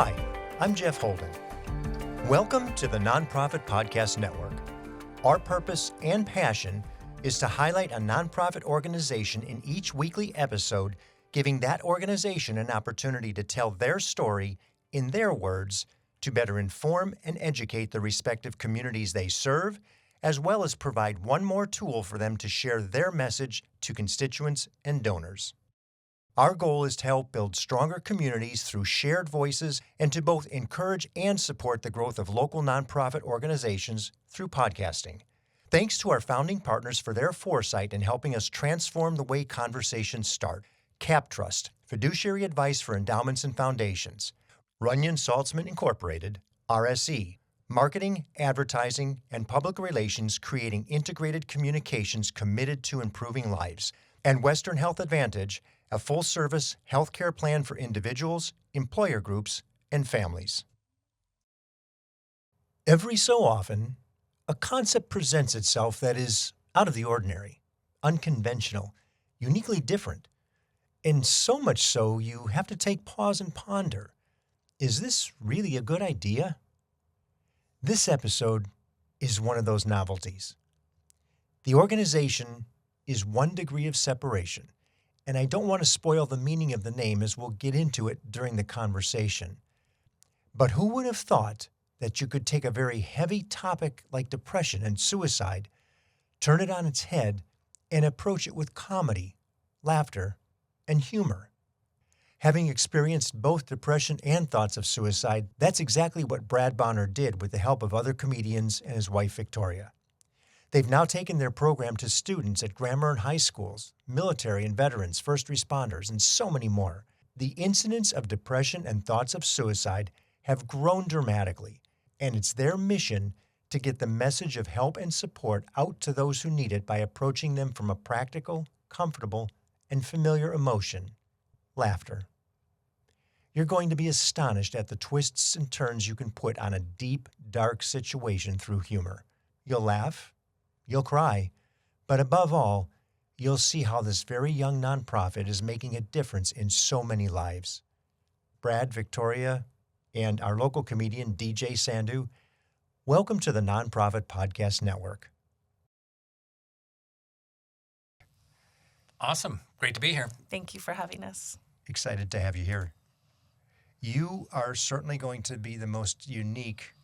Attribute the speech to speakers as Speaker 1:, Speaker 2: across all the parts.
Speaker 1: Hi, I'm Jeff Holden. Welcome to the Nonprofit Podcast Network. Our purpose and passion is to highlight a nonprofit organization in each weekly episode, giving that organization an opportunity to tell their story in their words to better inform and educate the respective communities they serve, as well as provide one more tool for them to share their message to constituents and donors. Our goal is to help build stronger communities through shared voices and to both encourage and support the growth of local nonprofit organizations through podcasting. Thanks to our founding partners for their foresight in helping us transform the way conversations start. CapTrust, fiduciary advice for endowments and foundations. Runyon Saltzman Incorporated, RSE, marketing, advertising, and public relations creating integrated communications committed to improving lives. And Western Health Advantage, a full-service healthcare plan for individuals, employer groups, and families. Every so often, a concept presents itself that is out of the ordinary, unconventional, uniquely different, and so much so you have to take pause and ponder. Is this really a good idea? This episode is one of those novelties. The organization is 1 degree of separation, and I don't want to spoil the meaning of the name as we'll get into it during the conversation. But who would have thought that you could take a very heavy topic like depression and suicide, turn it on its head, and approach it with comedy, laughter, and humor? Having experienced both depression and thoughts of suicide, that's exactly what Brad Bonner did with the help of other comedians and his wife, Victoria. They've now taken their program to students at grammar and high schools, military and veterans, first responders, and so many more. The incidence of depression and thoughts of suicide have grown dramatically, and it's their mission to get the message of help and support out to those who need it by approaching them from a practical, comfortable, and familiar emotion, laughter. You're going to be astonished at the twists and turns you can put on a deep, dark situation through humor. You'll laugh, you'll cry, but above all, you'll see how this very young nonprofit is making a difference in so many lives. Brad, Victoria, and our local comedian, DJ Sandhu, welcome to the Nonprofit Podcast Network.
Speaker 2: Awesome. Great to be here.
Speaker 3: Thank you for having us.
Speaker 1: Excited to have you here. You are certainly going to be the most unique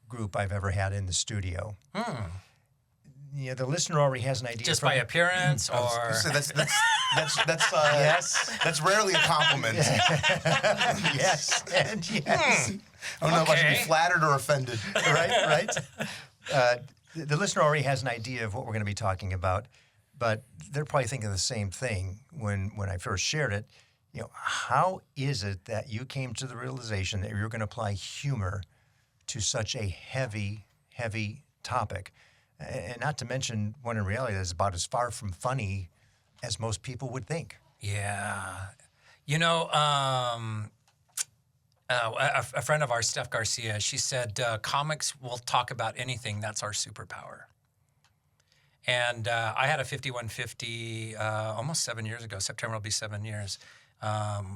Speaker 1: group I've ever had in the studio. Yeah, the listener already has an idea.
Speaker 2: Just by appearance, or
Speaker 4: So that's
Speaker 1: yes,
Speaker 4: that's rarely a compliment.
Speaker 1: yes, and yes.
Speaker 4: I don't know if I should be flattered or offended.
Speaker 1: Right. The listener already has an idea of what we're going to be talking about, but they're probably thinking the same thing when I first shared it. You know, how is it that you came to the realization that you're going to apply humor to such a heavy topic? And not to mention one in reality that's about as far from funny as most people would think.
Speaker 2: yeah. You know, a friend of ours, Steph Garcia, she said, comics will talk about anything. That's our superpower. And I had a 5150 almost 7 years ago. September will be 7 years.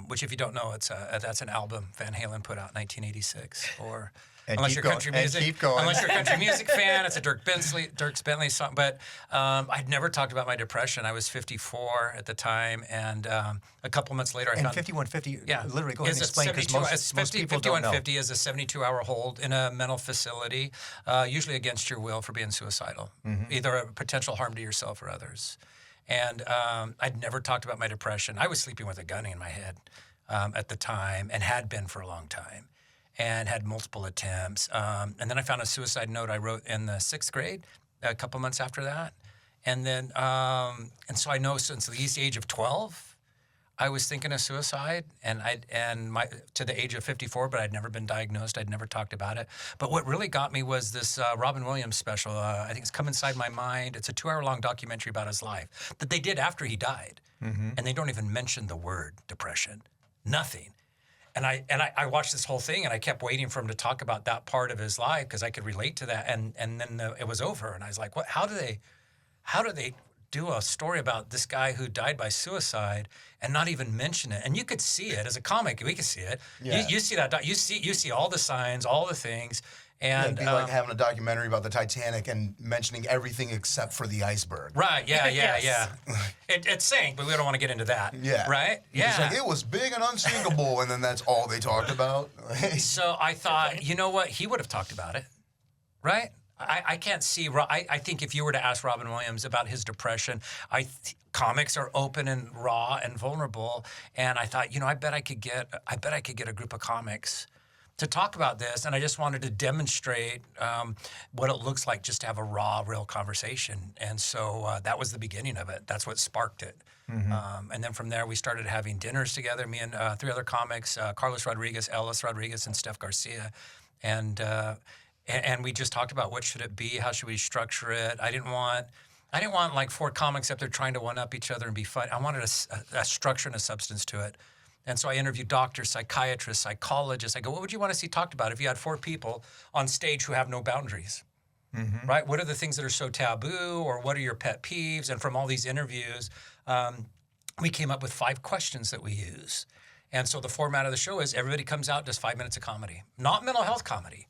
Speaker 2: Which, if you don't know, that's an album Van Halen put out in 1986. Or unless you're a country music fan, it's a Dirk Bentley song. But I'd never talked about my depression. I was 54 at the time, and a couple months later, I found
Speaker 1: 5150.
Speaker 2: Yeah,
Speaker 1: literally go ahead and explain because most people don't know.
Speaker 2: 5150 is a 72-hour hold in a mental facility, usually against your will for being suicidal, either a potential harm to yourself or others. And I'd never talked about my depression. I was sleeping with a gun in my head at the time and had been for a long time and had multiple attempts. And then I found a suicide note I wrote in the 6th grade a couple months after that. And then, and so I know since the age of 12, I was thinking of suicide, and to the age of 54, but I'd never been diagnosed. I'd never talked about it. But what really got me was this Robin Williams special. I think it's Come Inside My Mind. It's a 2-hour-long documentary about his life that they did after he died, and they don't even mention the word depression, nothing. And I watched this whole thing, and I kept waiting for him to talk about that part of his life because I could relate to that. And then it was over, and I was like, what? How do they do a story about this guy who died by suicide and not even mention it. And you could see it as a comic. We could see it.
Speaker 4: Yeah.
Speaker 2: You see that. You see all the signs, all the things. And
Speaker 4: It'd be like having a documentary about the Titanic and mentioning everything except for the iceberg.
Speaker 2: right. Yeah.
Speaker 3: Yes.
Speaker 2: Yeah. It sank, but we don't want to get into that.
Speaker 4: Yeah.
Speaker 2: Right.
Speaker 4: It's
Speaker 2: Yeah.
Speaker 4: like, it was big and unsinkable, and then that's all they talked about.
Speaker 2: So I thought, you know what? He would have talked about it, right? I can't see. I think if you were to ask Robin Williams about his depression, comics are open and raw and vulnerable, and I thought, I bet I could get a group of comics to talk about this, and I just wanted to demonstrate what it looks like just to have a raw, real conversation, and so that was the beginning of it. That's what sparked it. And then from there, we started having dinners together, me and 3 other comics, Carlos Rodriguez, Ellis Rodriguez, and Steph Garcia, and we just talked about what should it be, how should we structure it. I didn't want like 4 comics up there trying to one-up each other and be fun. I wanted a structure and a substance to it. And so I interviewed doctors, psychiatrists, psychologists. I go, what would you want to see talked about if you had 4 people on stage who have no boundaries? Right? What are the things that are so taboo, or what are your pet peeves? And from all these interviews, we came up with 5 questions that we use. And so the format of the show is everybody comes out, does 5 minutes of comedy, not mental health comedy.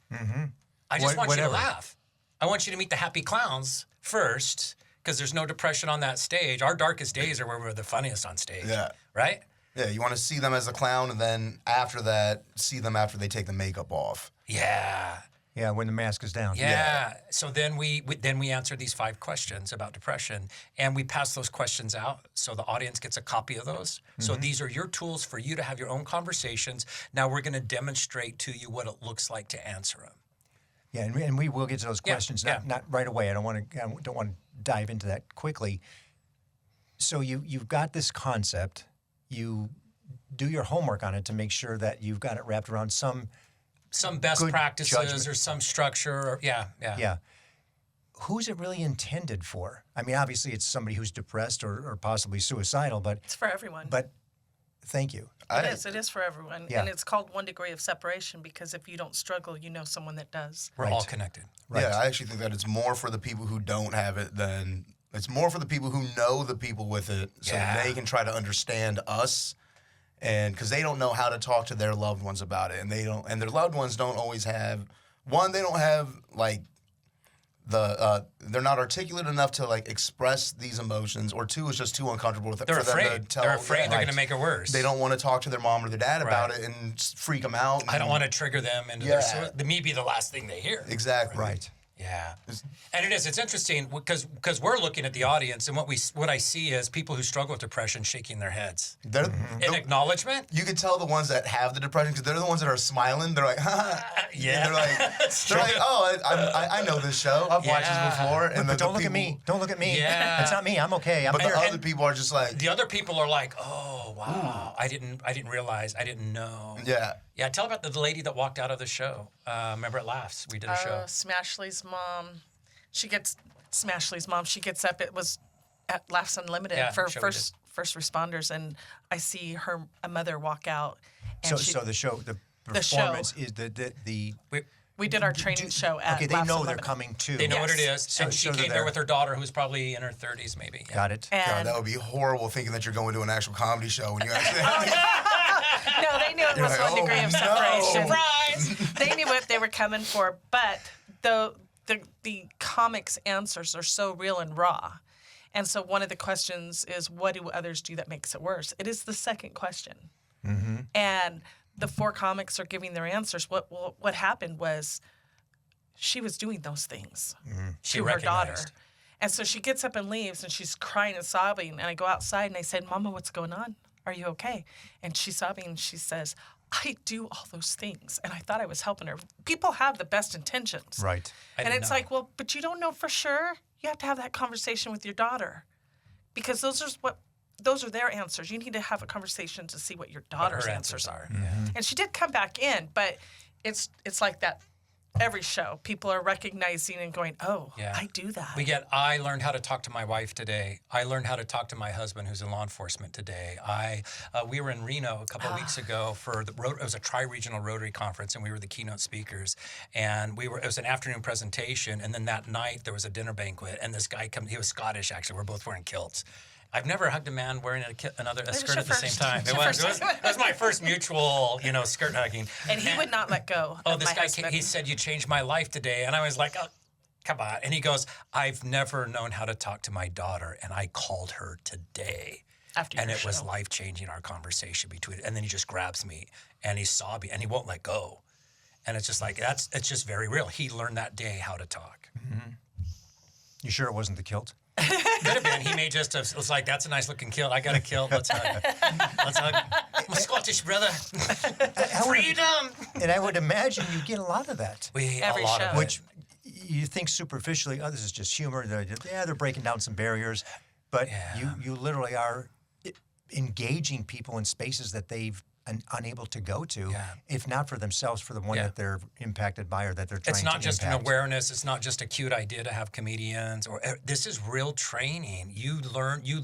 Speaker 2: I just want you to laugh. I want you to meet the happy clowns first, because there's no depression on that stage. Our darkest days are where we're the funniest on stage.
Speaker 4: Yeah.
Speaker 2: Right?
Speaker 4: Yeah, you want to see them as a clown, and then after that, see them after they take the makeup off.
Speaker 2: Yeah.
Speaker 1: Yeah, when the mask is down.
Speaker 2: Yeah. So then we answered these 5 questions about depression, and we pass those questions out so the audience gets a copy of those. So these are your tools for you to have your own conversations. Now we're going to demonstrate to you what it looks like to answer them.
Speaker 1: Yeah, and we will get to those questions, not right away. I don't want to dive into that quickly. So you've got this concept. You do your homework on it to make sure that you've got it wrapped around some
Speaker 2: best
Speaker 1: good
Speaker 2: practices
Speaker 1: judgment.
Speaker 2: or some structure. Or, yeah. Who's it really intended for? I mean, obviously it's somebody who's depressed or possibly suicidal, but
Speaker 3: It's for everyone.
Speaker 1: But thank you.
Speaker 3: It is for everyone.
Speaker 1: Yeah.
Speaker 3: And it's called 1 degree of separation, because if you don't struggle, you know someone that does.
Speaker 2: We're all connected.
Speaker 1: Right.
Speaker 4: Yeah, I actually think that it's more for the people who don't have it than it's more for the people who know the people with it, so they can try to understand us, and because they don't know how to talk to their loved ones about it, and their loved ones don't always have they don't have like they're not articulate enough to like express these emotions, or 2, it's just too uncomfortable for them to tell.
Speaker 2: They're afraid they're going to make it worse.
Speaker 4: They don't want to talk to their mom or their dad about it and freak them out.
Speaker 2: I don't want to trigger them into me be the last thing they hear.
Speaker 4: Exactly.
Speaker 1: Right.
Speaker 2: Yeah, and it is. It's interesting because we're looking at the audience, and what I see is people who struggle with depression shaking their heads in acknowledgement.
Speaker 4: You can tell the ones that have the depression because they're the ones that are smiling. They're like,
Speaker 2: yeah.
Speaker 4: They're like, oh, I know this show. I've watched this before. And
Speaker 1: But don't look at me. Don't look at me.
Speaker 2: Yeah.
Speaker 1: That's not me. I'm okay. I'm
Speaker 4: But the
Speaker 1: here.
Speaker 4: other people are just like,
Speaker 2: The other people are like, oh wow, I didn't realize, I didn't know.
Speaker 4: yeah.
Speaker 2: Yeah, tell about the lady that walked out of the show. Remember at Laughs, we did a show.
Speaker 3: Smashley's mom. She gets up. It was at Laughs Unlimited for first responders, and I see a mother walk out. And
Speaker 1: So the performance is the
Speaker 3: we did our training show at
Speaker 1: okay. They
Speaker 3: Laughs
Speaker 1: know
Speaker 3: Unlimited.
Speaker 1: they're coming too.
Speaker 2: They know what it is,
Speaker 1: So-
Speaker 2: and she
Speaker 1: so they're
Speaker 2: came there
Speaker 1: there.
Speaker 2: with her daughter, who's probably in her 30s, maybe. Yeah.
Speaker 1: Got it.
Speaker 4: God,
Speaker 3: And
Speaker 4: that would be horrible thinking that you're going to an actual comedy show when you actually.
Speaker 3: no, they knew it was
Speaker 4: like,
Speaker 3: 1 degree
Speaker 4: oh,
Speaker 3: of
Speaker 4: no.
Speaker 3: separation.
Speaker 2: Surprise!
Speaker 3: They knew what they were coming for, but the comics' answers are so real and raw. And so one of the questions is, what do others do that makes it worse? It is the second question. And the 4 comics are giving their answers. What happened was she was doing those things to her daughter. And so she gets up and leaves, and she's crying and sobbing. And I go outside, and I said, Mama, what's going on? Are you okay? And she's sobbing, and she says, I do all those things. And I thought I was helping her. People have the best intentions.
Speaker 1: Right.
Speaker 3: And it's like, well, but you don't know for sure. You have to have that conversation with your daughter, because those are their answers. You need to have a conversation to see what your daughter's answers are.
Speaker 2: Yeah.
Speaker 3: And she did come back in, but it's like that every show, people are recognizing and going, "Oh,
Speaker 2: Yeah.
Speaker 3: I do that."
Speaker 2: I learned how to talk to my wife today. I learned how to talk to my husband who's in law enforcement today. We were in Reno a couple of weeks ago for it was a tri-regional Rotary conference, and we were the keynote speakers. And it was an afternoon presentation, and then that night there was a dinner banquet, and this guy he was Scottish actually. We're both wearing kilts. I've never hugged a man wearing a skirt at the same time. It was my first mutual, skirt hugging.
Speaker 3: And he would not let go.
Speaker 2: Oh,
Speaker 3: of
Speaker 2: this
Speaker 3: my
Speaker 2: guy
Speaker 3: husband.
Speaker 2: he said, "You changed my life today," and I was like, "Oh, come on!" And he goes, "I've never known how to talk to my daughter, and I called her today."
Speaker 3: After
Speaker 2: and
Speaker 3: your
Speaker 2: it was
Speaker 3: show.
Speaker 2: life-changing, our conversation between it. And then he just grabs me and he's sobbing and he won't let go. And it's just like, it's just very real. He learned that day how to talk.
Speaker 1: Mm-hmm. You sure it wasn't the kilt?
Speaker 2: Could have been. He may just have, was like, "That's a nice looking kilt. I got a kilt. Let's hug. Let's hug. I'm a Scottish brother. Freedom."
Speaker 1: And I would imagine you get a lot of that.
Speaker 3: Every
Speaker 2: A lot
Speaker 3: show.
Speaker 2: of it.
Speaker 1: Which you think superficially, oh, this is just humor. They're breaking down some barriers. But
Speaker 2: Yeah.
Speaker 1: you literally are engaging people in spaces that they've unable to go to, if not for themselves, for the one that they're impacted by or that they're trying to
Speaker 2: It's not just
Speaker 1: impact.
Speaker 2: an awareness. It's not just a cute idea to have comedians. This is real training. You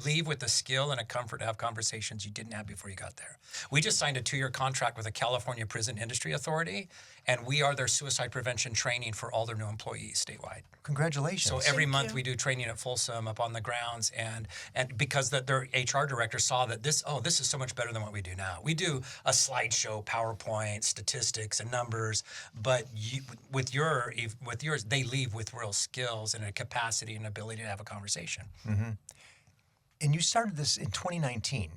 Speaker 2: leave with a skill and a comfort to have conversations you didn't have before you got there. We just signed a 2-year contract with the California Prison Industry Authority, and we are their suicide prevention training for all their new employees statewide.
Speaker 1: Congratulations.
Speaker 2: So every month we do training at Folsom up on the grounds, and because their HR director saw that this is so much better than what we do now. We do a slideshow, PowerPoint, statistics, and numbers, but with yours, they leave with real skills and a capacity and ability to have a conversation.
Speaker 1: Mm-hmm. And you started this in 2019.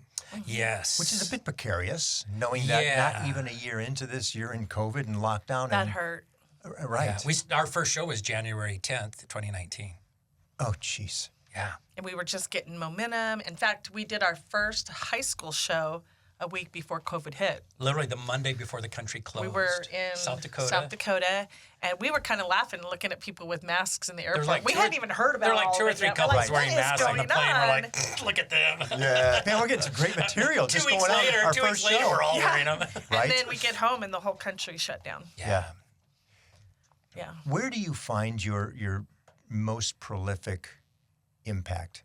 Speaker 2: Yes.
Speaker 1: Which is a bit precarious, knowing that not even a year into this, you're in COVID and lockdown.
Speaker 3: That hurt.
Speaker 1: Right.
Speaker 2: Yeah. Our first show was January 10th, 2019.
Speaker 1: Oh, jeez.
Speaker 2: Yeah.
Speaker 3: And we were just getting momentum. In fact, we did our first high school show a week before COVID hit.
Speaker 2: Literally the Monday before the country closed.
Speaker 3: We were in
Speaker 2: South Dakota.
Speaker 3: And we were kind of laughing, looking at people with masks in the airport.
Speaker 2: like
Speaker 3: we hadn't even heard about
Speaker 2: There were like
Speaker 3: all
Speaker 2: 2
Speaker 3: of
Speaker 2: or
Speaker 3: it
Speaker 2: 3
Speaker 3: yet. We're
Speaker 2: couples
Speaker 3: like,
Speaker 2: wearing
Speaker 3: what is
Speaker 2: masks on the
Speaker 3: going
Speaker 2: plane. We're
Speaker 3: on?
Speaker 2: like, "Look at them."
Speaker 1: Yeah. Man, we're getting some great material just
Speaker 2: 2 weeks
Speaker 1: going
Speaker 2: later,
Speaker 1: on our
Speaker 2: 2
Speaker 1: first
Speaker 2: weeks later,
Speaker 1: show.
Speaker 2: we're all wearing them.
Speaker 1: Right?
Speaker 3: And then we get home and the whole country shut down.
Speaker 1: Yeah.
Speaker 3: Yeah.
Speaker 1: Where do you find your most prolific impact?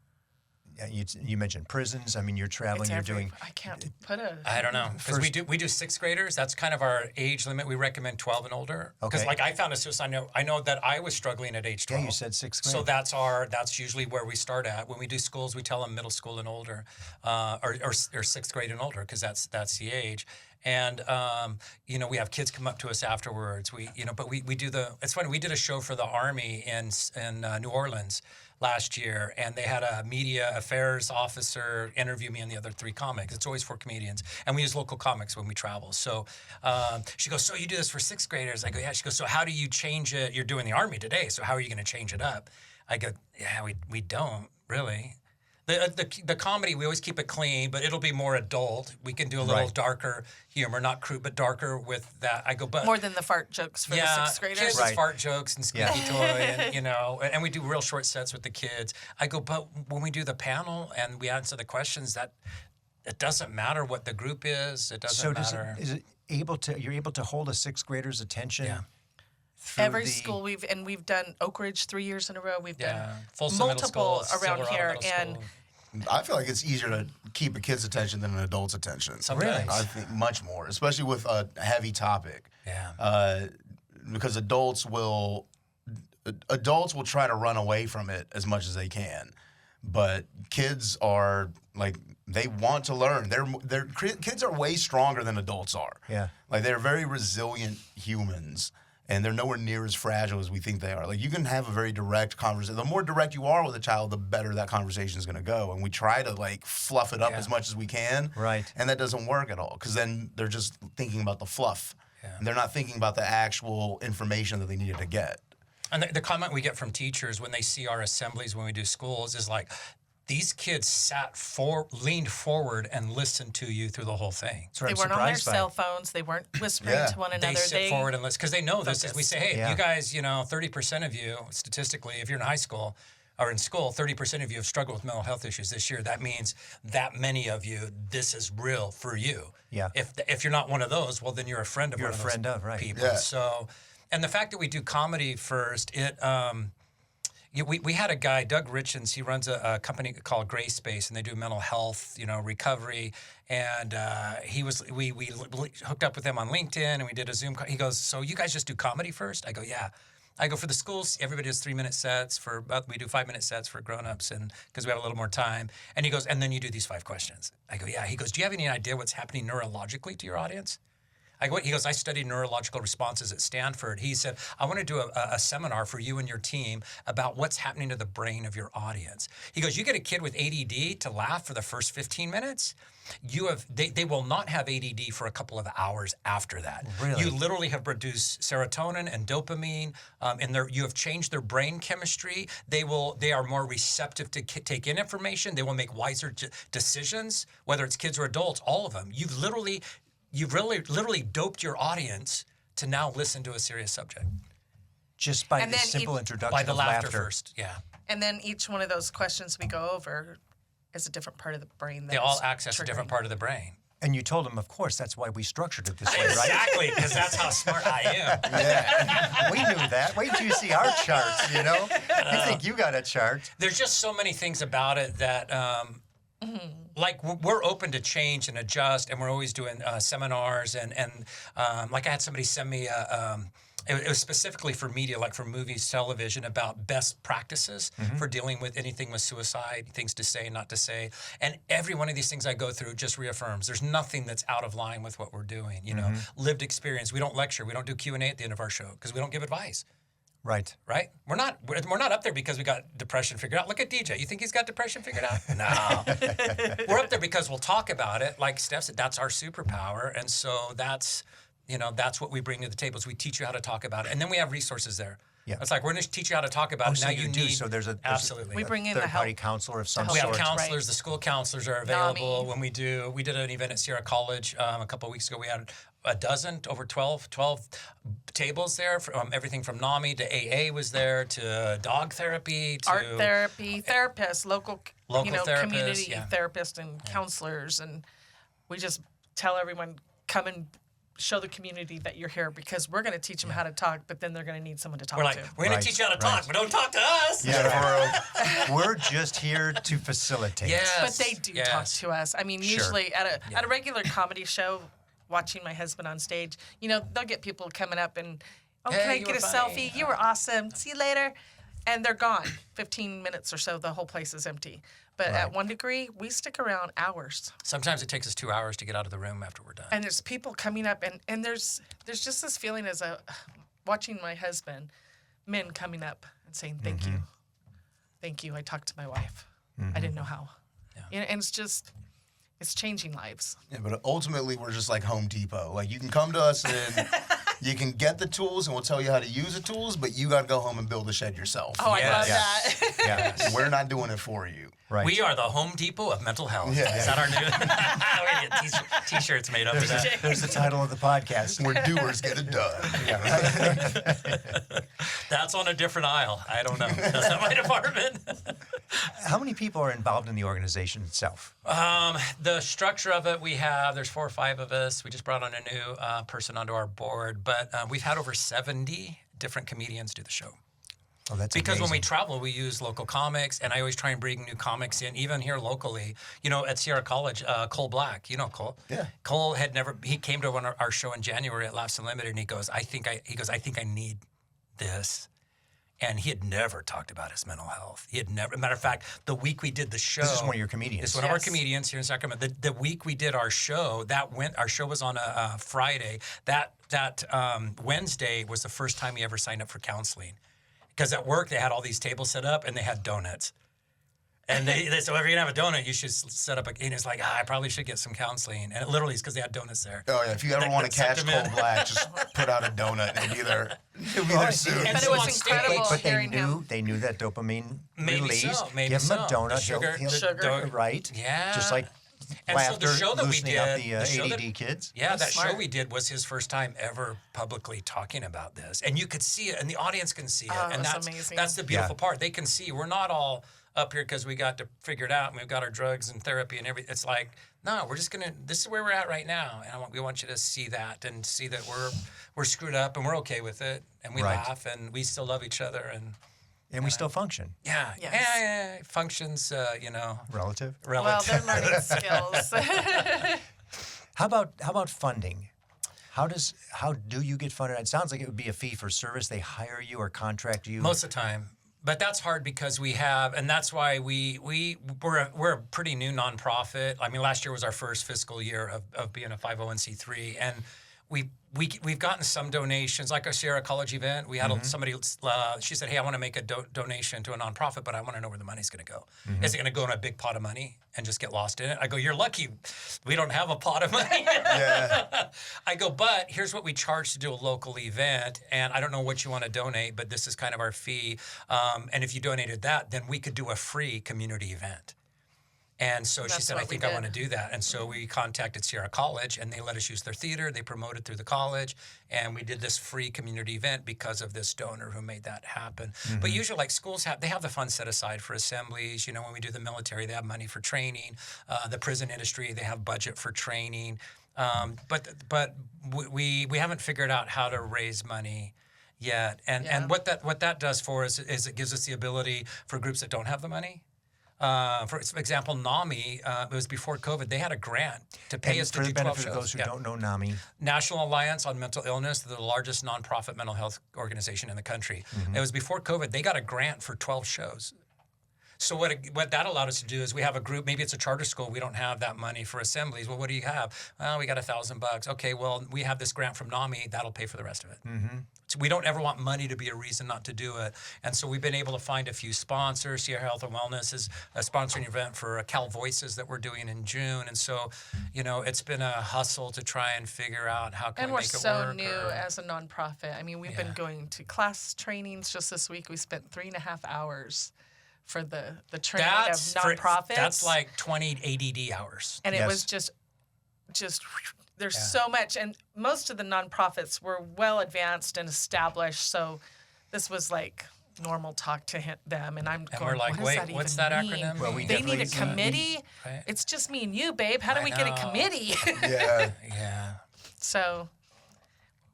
Speaker 1: You mentioned prisons. I mean, you're traveling. You're doing.
Speaker 3: I can't put a.
Speaker 2: I don't know, because we do 6th graders. That's kind of our age limit. We recommend 12 and older. Because
Speaker 1: Okay.
Speaker 2: like I found a suicide note. I know that I was struggling at age 12.
Speaker 1: Yeah, you said 6th grade.
Speaker 2: So that's usually where we start at. When we do schools, we tell them middle school and older, or 6th grade and older, because that's the age. And we have kids come up to us afterwards. But we do it's funny. We did a show for the Army in New Orleans last year, and they had a media affairs officer interview me and the other 3 comics. It's always for comedians, and we use local comics when we travel. So she goes, "So you do this for 6th graders?" I go, "Yeah." She goes, "So how do you change it? You're doing the Army today, so how are you going to change it up?" I go, "Yeah, we don't really." The comedy, we always keep it clean, but it'll be more adult. We can do a little darker humor, not crude, but darker with that. I go, but
Speaker 3: More than the fart jokes for the 6th graders.
Speaker 2: kids with fart jokes and squeaky
Speaker 1: Yeah.
Speaker 2: toy, and we do real short sets with the kids. I go, but when we do the panel and we answer the questions, that it doesn't matter what the group is. It doesn't matter.
Speaker 1: Is it you're able to hold a 6th grader's attention?
Speaker 2: Yeah.
Speaker 1: Through
Speaker 3: Every
Speaker 1: the,
Speaker 3: school we've done Oak Ridge 3 years in a row. We've done
Speaker 2: Folsom Middle
Speaker 3: multiple
Speaker 2: School,
Speaker 3: around
Speaker 2: Silverado
Speaker 3: here,
Speaker 2: Middle
Speaker 3: and
Speaker 2: School.
Speaker 4: I feel like it's easier to keep a kid's attention than an adult's attention.
Speaker 2: Sometimes.
Speaker 4: I think much more, especially with a heavy topic.
Speaker 2: Yeah.
Speaker 4: Because adults will try to run away from it as much as they can, but kids are like, they want to learn. Kids are way stronger than adults are.
Speaker 1: Yeah.
Speaker 4: Like, they're very resilient humans, and they're nowhere near as fragile as we think they are. Like, you can have a very direct conversation. The more direct you are with a child, the better that conversation is going to go. And we try to like fluff it up as much as we can.
Speaker 1: Right.
Speaker 4: And that doesn't work at all, because then they're just thinking about the fluff. And they're not thinking about the actual information that they needed to get.
Speaker 2: And the comment we get from teachers when they see our assemblies when we do schools is like, these kids leaned forward and listened to you through the whole thing.
Speaker 1: That's what
Speaker 3: they
Speaker 1: I'm
Speaker 3: weren't on their
Speaker 1: surprised by.
Speaker 3: cell phones. They weren't whispering to one another.
Speaker 2: They sit forward and listen, because they know this. Is we say, hey,
Speaker 1: Yeah.
Speaker 2: you guys, 30% of you, statistically, if you're in high school or in school, 30% of you have struggled with mental health issues this year. That means that many of you, this is real for you.
Speaker 1: Yeah.
Speaker 2: If you're not one of those, well, then you're a friend of
Speaker 1: You're
Speaker 2: one
Speaker 1: a
Speaker 2: of those
Speaker 1: friend of, right.
Speaker 2: people.
Speaker 4: Yeah.
Speaker 2: So, And the fact that we do comedy first, we had a guy, Doug Richens. He runs a company called Gray Space, and they do mental health, recovery. And we hooked up with him on LinkedIn, and we did a Zoom call. He goes, "So you guys just do comedy first?" I go, "Yeah." I go, "For the schools, everybody does 3-minute sets. We do 5-minute sets for grown-ups, and because we have a little more time." And he goes, "And then you do these 5 questions." I go, "Yeah." He goes, "Do you have any idea what's happening neurologically to your audience?" He goes, "I studied neurological responses at Stanford." He said, "I want to do a seminar for you and your team about what's happening to the brain of your audience." He goes, "You get a kid with ADD to laugh for the first 15 minutes, they will not have ADD for a couple of hours after that.
Speaker 1: Really?
Speaker 2: You literally have produced serotonin and dopamine, and you have changed their brain chemistry. They are more receptive to take in information. They will make wiser decisions, whether it's kids or adults, all of them. You've literally doped your audience to now listen to a serious subject.
Speaker 1: Just by
Speaker 3: And
Speaker 1: the
Speaker 3: then
Speaker 1: simple introduction
Speaker 2: By the
Speaker 1: of
Speaker 2: laughter first, yeah.
Speaker 3: And then each one of those questions we go over is a different part of the brain.
Speaker 2: They all access a different part of the brain.
Speaker 1: And you told them, of course, that's why we structured it this way, right?
Speaker 2: Exactly, because that's how smart I am.
Speaker 1: Yeah. We knew that. Wait till you see our charts, You think you got a chart.
Speaker 2: There's just so many things about it that, like, we're open to change and adjust, and we're always doing seminars. And like I had somebody send me it was specifically for media, like for movies, television, about best practices for dealing with anything with suicide, things to say, not to say. And every one of these things I go through just reaffirms there's nothing that's out of line with what we're doing. Lived experience. We don't lecture. We don't do Q&A at the end of our show because we don't give advice.
Speaker 1: Right.
Speaker 2: Right? We're not up there because we got depression figured out. Look at DJ. You think he's got depression figured out? No. We're up there because we'll talk about it. Like Steph said, that's our superpower. And so that's what we bring to the table is we teach you how to talk about it. And then we have resources there. Yeah. It's like, we're going to teach you how to talk about it.
Speaker 1: So
Speaker 2: now
Speaker 1: you do. So there's
Speaker 2: absolutely.
Speaker 3: We bring in
Speaker 1: third
Speaker 3: the help.
Speaker 1: party counselor of some
Speaker 2: We
Speaker 1: sort.
Speaker 2: have counselors.
Speaker 3: Right.
Speaker 2: The school counselors are available.
Speaker 3: NAMI.
Speaker 2: When we did an event at Sierra College a couple of weeks ago. We had over 12 tables there. From everything from NAMI to AA was there to dog therapy to
Speaker 3: Art therapy, therapists, local
Speaker 2: therapists,
Speaker 3: community
Speaker 2: yeah.
Speaker 3: therapists and counselors, and we just tell everyone, come and show the community that you're here because we're going to teach them how to talk, but then they're going to need someone to talk to.
Speaker 2: We're going to teach you how to talk, but don't talk to us.
Speaker 1: Yeah, we're just here to facilitate.
Speaker 2: Yes.
Speaker 3: But they do talk to us. I mean, usually at a regular comedy show, watching my husband on stage, they'll get people coming up and, can I get a selfie? You were awesome. See you later. And they're gone. 15 minutes or so, the whole place is empty. But at One Degree, we stick around hours.
Speaker 2: Sometimes it takes us 2 hours to get out of the room after we're done.
Speaker 3: And there's people coming up, and there's just this feeling as watching my husband, men coming up and saying, thank you. Thank you. I talked to my wife. I didn't know how. Yeah. And it's changing lives.
Speaker 4: Yeah, but ultimately, we're just like Home Depot. Like, you can come to us and you can get the tools, and we'll tell you how to use the tools, but you got to go home and build the shed yourself.
Speaker 3: Oh, I love that.
Speaker 1: Yeah.
Speaker 4: We're not doing it for you.
Speaker 1: Right.
Speaker 2: We are the Home Depot of mental health.
Speaker 4: Yeah.
Speaker 2: Is that our new we get T-shirts made up of that?
Speaker 1: There's the title of the podcast.
Speaker 4: We're doers get it done.
Speaker 2: That's on a different aisle. I don't know. That's not my department.
Speaker 1: How many people are involved in the organization itself?
Speaker 2: The structure of it, there's 4 or 5 of us. We just brought on a new person onto our board, but we've had over 70 different comedians do the show.
Speaker 1: Oh, that's
Speaker 2: because
Speaker 1: amazing.
Speaker 2: when we travel, we use local comics, and I always try and bring new comics in, even here locally. At Sierra College, Cole Black, Cole.
Speaker 4: Yeah.
Speaker 2: Cole he came to our show in January at Laughs Unlimited, and he goes, I think I need this. And he had never talked about his mental health. He had never. Matter of fact, the week we did the show,
Speaker 1: This is one of your comedians.
Speaker 2: It's one of our comedians here in Sacramento. The week we did our show, our show was on a Friday. That Wednesday was the first time he ever signed up for counseling. Because at work, they had all these tables set up, and they had donuts. And they so if you're going to have a donut, you should set up and it's like, I probably should get some counseling. And it literally is because they had donuts there.
Speaker 4: Oh, yeah. If you ever want to catch Cole Black, just put out a donut, and he'll be there soon.
Speaker 3: But it was incredible
Speaker 1: But
Speaker 3: hearing him.
Speaker 1: they knew that dopamine
Speaker 2: Maybe
Speaker 1: release.
Speaker 2: so, maybe
Speaker 1: Give him
Speaker 2: so.
Speaker 1: a donut.
Speaker 2: The sugar-
Speaker 1: he'll,
Speaker 3: sugar.
Speaker 1: Right.
Speaker 2: Yeah.
Speaker 1: Just like
Speaker 2: And so
Speaker 1: laughter,
Speaker 2: the show that we
Speaker 1: loosening
Speaker 2: did,
Speaker 1: up the
Speaker 2: the show
Speaker 1: ADD
Speaker 2: that-
Speaker 1: kids.
Speaker 2: Yeah,
Speaker 3: That's
Speaker 2: that
Speaker 3: smart.
Speaker 2: show we did was his first time ever publicly talking about this. And you could see it, and the audience can see it.
Speaker 3: Oh,
Speaker 2: And
Speaker 3: that's
Speaker 2: that's
Speaker 3: amazing.
Speaker 2: that's the beautiful part. They can see we're not all up here because we got to figure it out and we've got our drugs and therapy and everything. It's like, no, we're just gonna. This is where we're at right now, and we want you to see that and see that we're screwed up and we're okay with it, and we
Speaker 1: Right.
Speaker 2: laugh and we still love each other
Speaker 1: And we still function.
Speaker 2: yeah,
Speaker 3: Yes.
Speaker 2: yeah, functions,
Speaker 1: Relative.
Speaker 3: Well,
Speaker 2: relative.
Speaker 3: they're learning skills.
Speaker 1: How about funding? How do you get funded? It sounds like it would be a fee for service. They hire you or contract you.
Speaker 2: Most of the time. But that's hard because we have, and that's why we're a pretty new nonprofit. I mean, last year was our first fiscal year of being a 501c3, and we've gotten some donations, like our Sierra College event. We had somebody. She said, "Hey, I want to make a donation to a nonprofit, but I want to know where the money's going to go. Is it going to go in a big pot of money and just get lost in it?" I go, "You're lucky. We don't have a pot of money."
Speaker 4: Yeah.
Speaker 2: I go, "But here's what we charge to do a local event, and I don't know what you want to donate, but this is kind of our fee. And if you donated that, then we could do a free community event." And so she
Speaker 3: That's
Speaker 2: said, "I
Speaker 3: what we
Speaker 2: think I want to
Speaker 3: did.
Speaker 2: do that." And so we contacted Sierra College, and they let us use their theater. They promoted through the college, and we did this free community event because of this donor who made that happen. But usually, like schools have the funds set aside for assemblies. You know, when we do the military, they have money for training. The prison industry, they have budget for training. But we haven't figured out how to raise money yet. And what that does for us is it gives us the ability for groups that don't have the money. For example, NAMI, it was before COVID, they had a grant to pay
Speaker 1: And
Speaker 2: us to
Speaker 1: for the
Speaker 2: do 12
Speaker 1: benefit
Speaker 2: shows.
Speaker 1: of those who
Speaker 2: Yeah.
Speaker 1: don't know NAMI,
Speaker 2: National Alliance on Mental Illness, they're the largest nonprofit mental health organization in the country. It was before COVID, they got a grant for 12 shows. So what that allowed us to do is we have a group, maybe it's a charter school, we don't have that money for assemblies. Well, what do you have? Well, we got $1,000. Okay, well, we have this grant from NAMI, that'll pay for the rest of it. So we don't ever want money to be a reason not to do it. And so we've been able to find a few sponsors. Sierra Health and Wellness is sponsoring an event for Cal Voices that we're doing in June. And so, it's been a hustle to try and figure out how can
Speaker 3: And
Speaker 2: we
Speaker 3: we're
Speaker 2: make it
Speaker 3: so
Speaker 2: work.
Speaker 3: new as a nonprofit. I mean, we've been going to class trainings just this week. We spent 3.5 hours for the training of nonprofits.
Speaker 2: That's like 20 ADD hours.
Speaker 3: And it
Speaker 1: Yes.
Speaker 3: was just there's so much, and most of the nonprofits were well advanced and established, so this was like normal talk to them, and I'm
Speaker 2: And
Speaker 3: going,
Speaker 2: we're like,
Speaker 3: what does
Speaker 2: wait,
Speaker 3: that
Speaker 2: what's
Speaker 3: even
Speaker 2: that
Speaker 3: mean?
Speaker 2: acronym?
Speaker 1: Well, we
Speaker 3: They need a
Speaker 1: definitely-
Speaker 3: committee.
Speaker 2: Right.
Speaker 3: It's just me and you, babe. How do we get a
Speaker 2: know.
Speaker 3: committee?
Speaker 4: Yeah.
Speaker 2: Yeah.
Speaker 3: So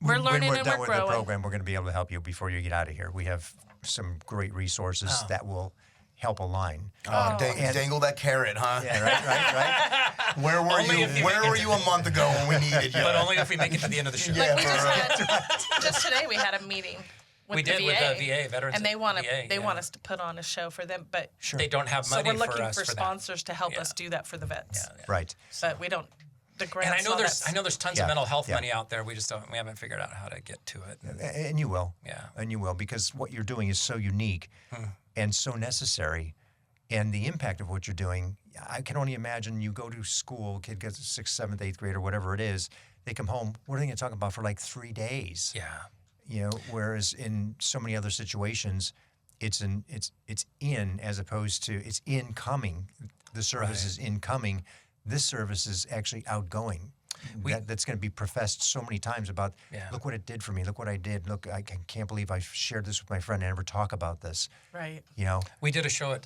Speaker 3: we're learning
Speaker 1: when we're
Speaker 3: and
Speaker 1: done
Speaker 3: we're
Speaker 1: with
Speaker 3: growing.
Speaker 1: the program, we're going to be able to help you before you get out of here. We have some great resources that will help align.
Speaker 4: Dangle that carrot, huh?
Speaker 1: Yeah, right.
Speaker 4: Where were
Speaker 2: Only
Speaker 4: you?
Speaker 2: if you
Speaker 4: Where
Speaker 2: make
Speaker 4: were
Speaker 2: it
Speaker 4: you a month ago when we needed you?
Speaker 2: But only if we make it to the end of the show.
Speaker 4: Yeah,
Speaker 3: We
Speaker 4: for
Speaker 3: just
Speaker 4: real.
Speaker 3: had, just today we had a meeting with
Speaker 2: We
Speaker 3: the
Speaker 2: did
Speaker 3: VA.
Speaker 2: with the VA, Veterans
Speaker 3: and they want to
Speaker 2: VA,
Speaker 3: they
Speaker 2: yeah.
Speaker 3: want us to put on a show for them, but
Speaker 1: Sure.
Speaker 2: They don't have
Speaker 3: so
Speaker 2: money
Speaker 3: we're looking
Speaker 2: for us
Speaker 3: for
Speaker 2: for
Speaker 3: sponsors to help
Speaker 2: Yeah.
Speaker 3: us do that for the vets.
Speaker 2: that.
Speaker 1: Right.
Speaker 3: But we don't. The grants.
Speaker 2: And I know
Speaker 3: all
Speaker 2: there's
Speaker 3: that's-
Speaker 2: tons
Speaker 1: Yeah,
Speaker 2: of mental health
Speaker 1: yeah.
Speaker 2: money out there. We haven't figured out how to get to it.
Speaker 1: And you will.
Speaker 2: Yeah.
Speaker 1: And you will, because what you're doing is so unique and so necessary. And the impact of what you're doing, I can only imagine you go to school, kid gets 6th, 7th, 8th grade or whatever it is, they come home, what are they going to talk about for like 3 days?
Speaker 2: Yeah.
Speaker 1: Whereas in so many other situations, it's in as opposed to it's incoming. The service is incoming. This service is actually outgoing. That's going to be professed so many times about, look what it did for me. Look what I did. Look, I can't believe I shared this with my friend and never talk about this.
Speaker 3: Right.
Speaker 2: We did a show at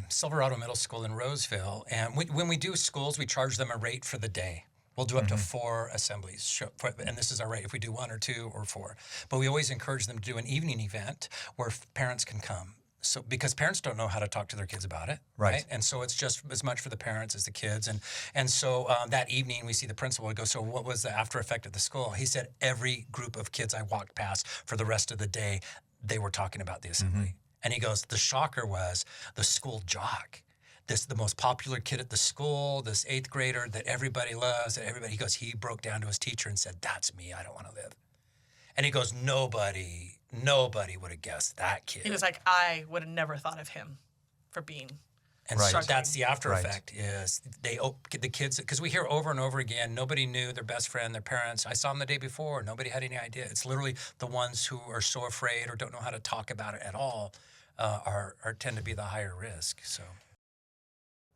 Speaker 2: Silverado Middle School in Roseville, and when we do schools, we charge them a rate for the day. We'll do up to 4 assemblies, and this is our rate if we do 1 or 2 or 4. But we always encourage them to do an evening event where parents can come. So because parents don't know how to talk to their kids about it,
Speaker 1: Right.
Speaker 2: And so it's just as much for the parents as the kids. And so that evening we see the principal go, so what was the after effect at the school? He said every group of kids I walked past for the rest of the day, they were talking about the assembly. And he goes, the shocker was the school jock. The most popular kid at the school, this 8th grader that everybody loves, he goes, he broke down to his teacher and said, that's me, I don't want to live. And he goes, nobody would have guessed that kid.
Speaker 3: He was like, I would have never thought of him for being.
Speaker 2: And
Speaker 1: Right.
Speaker 2: so that's the after
Speaker 1: Right.
Speaker 2: effect is the kids, because we hear over and over again, nobody knew their best friend, their parents. I saw them the day before. Nobody had any idea. It's literally the ones who are so afraid or don't know how to talk about it at all tend to be the higher risk. So.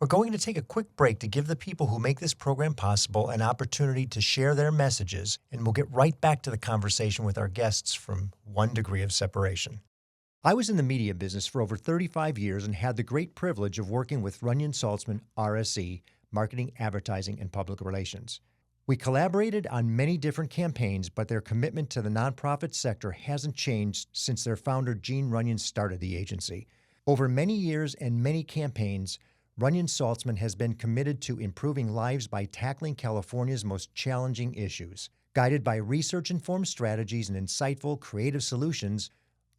Speaker 1: We're going to take a quick break to give the people who make this program possible an opportunity to share their messages, and we'll get right back to the conversation with our guests from 1 Degree of Separation. I was in the media business for over 35 years and had the great privilege of working with Runyon Saltzman, RSE, Marketing, Advertising, and Public Relations. We collaborated on many different campaigns, but their commitment to the nonprofit sector hasn't changed since their founder, Gene Runyon, started the agency. Over many years and many campaigns, Runyon Saltzman has been committed to improving lives by tackling California's most challenging issues. Guided by research-informed strategies and insightful, creative solutions,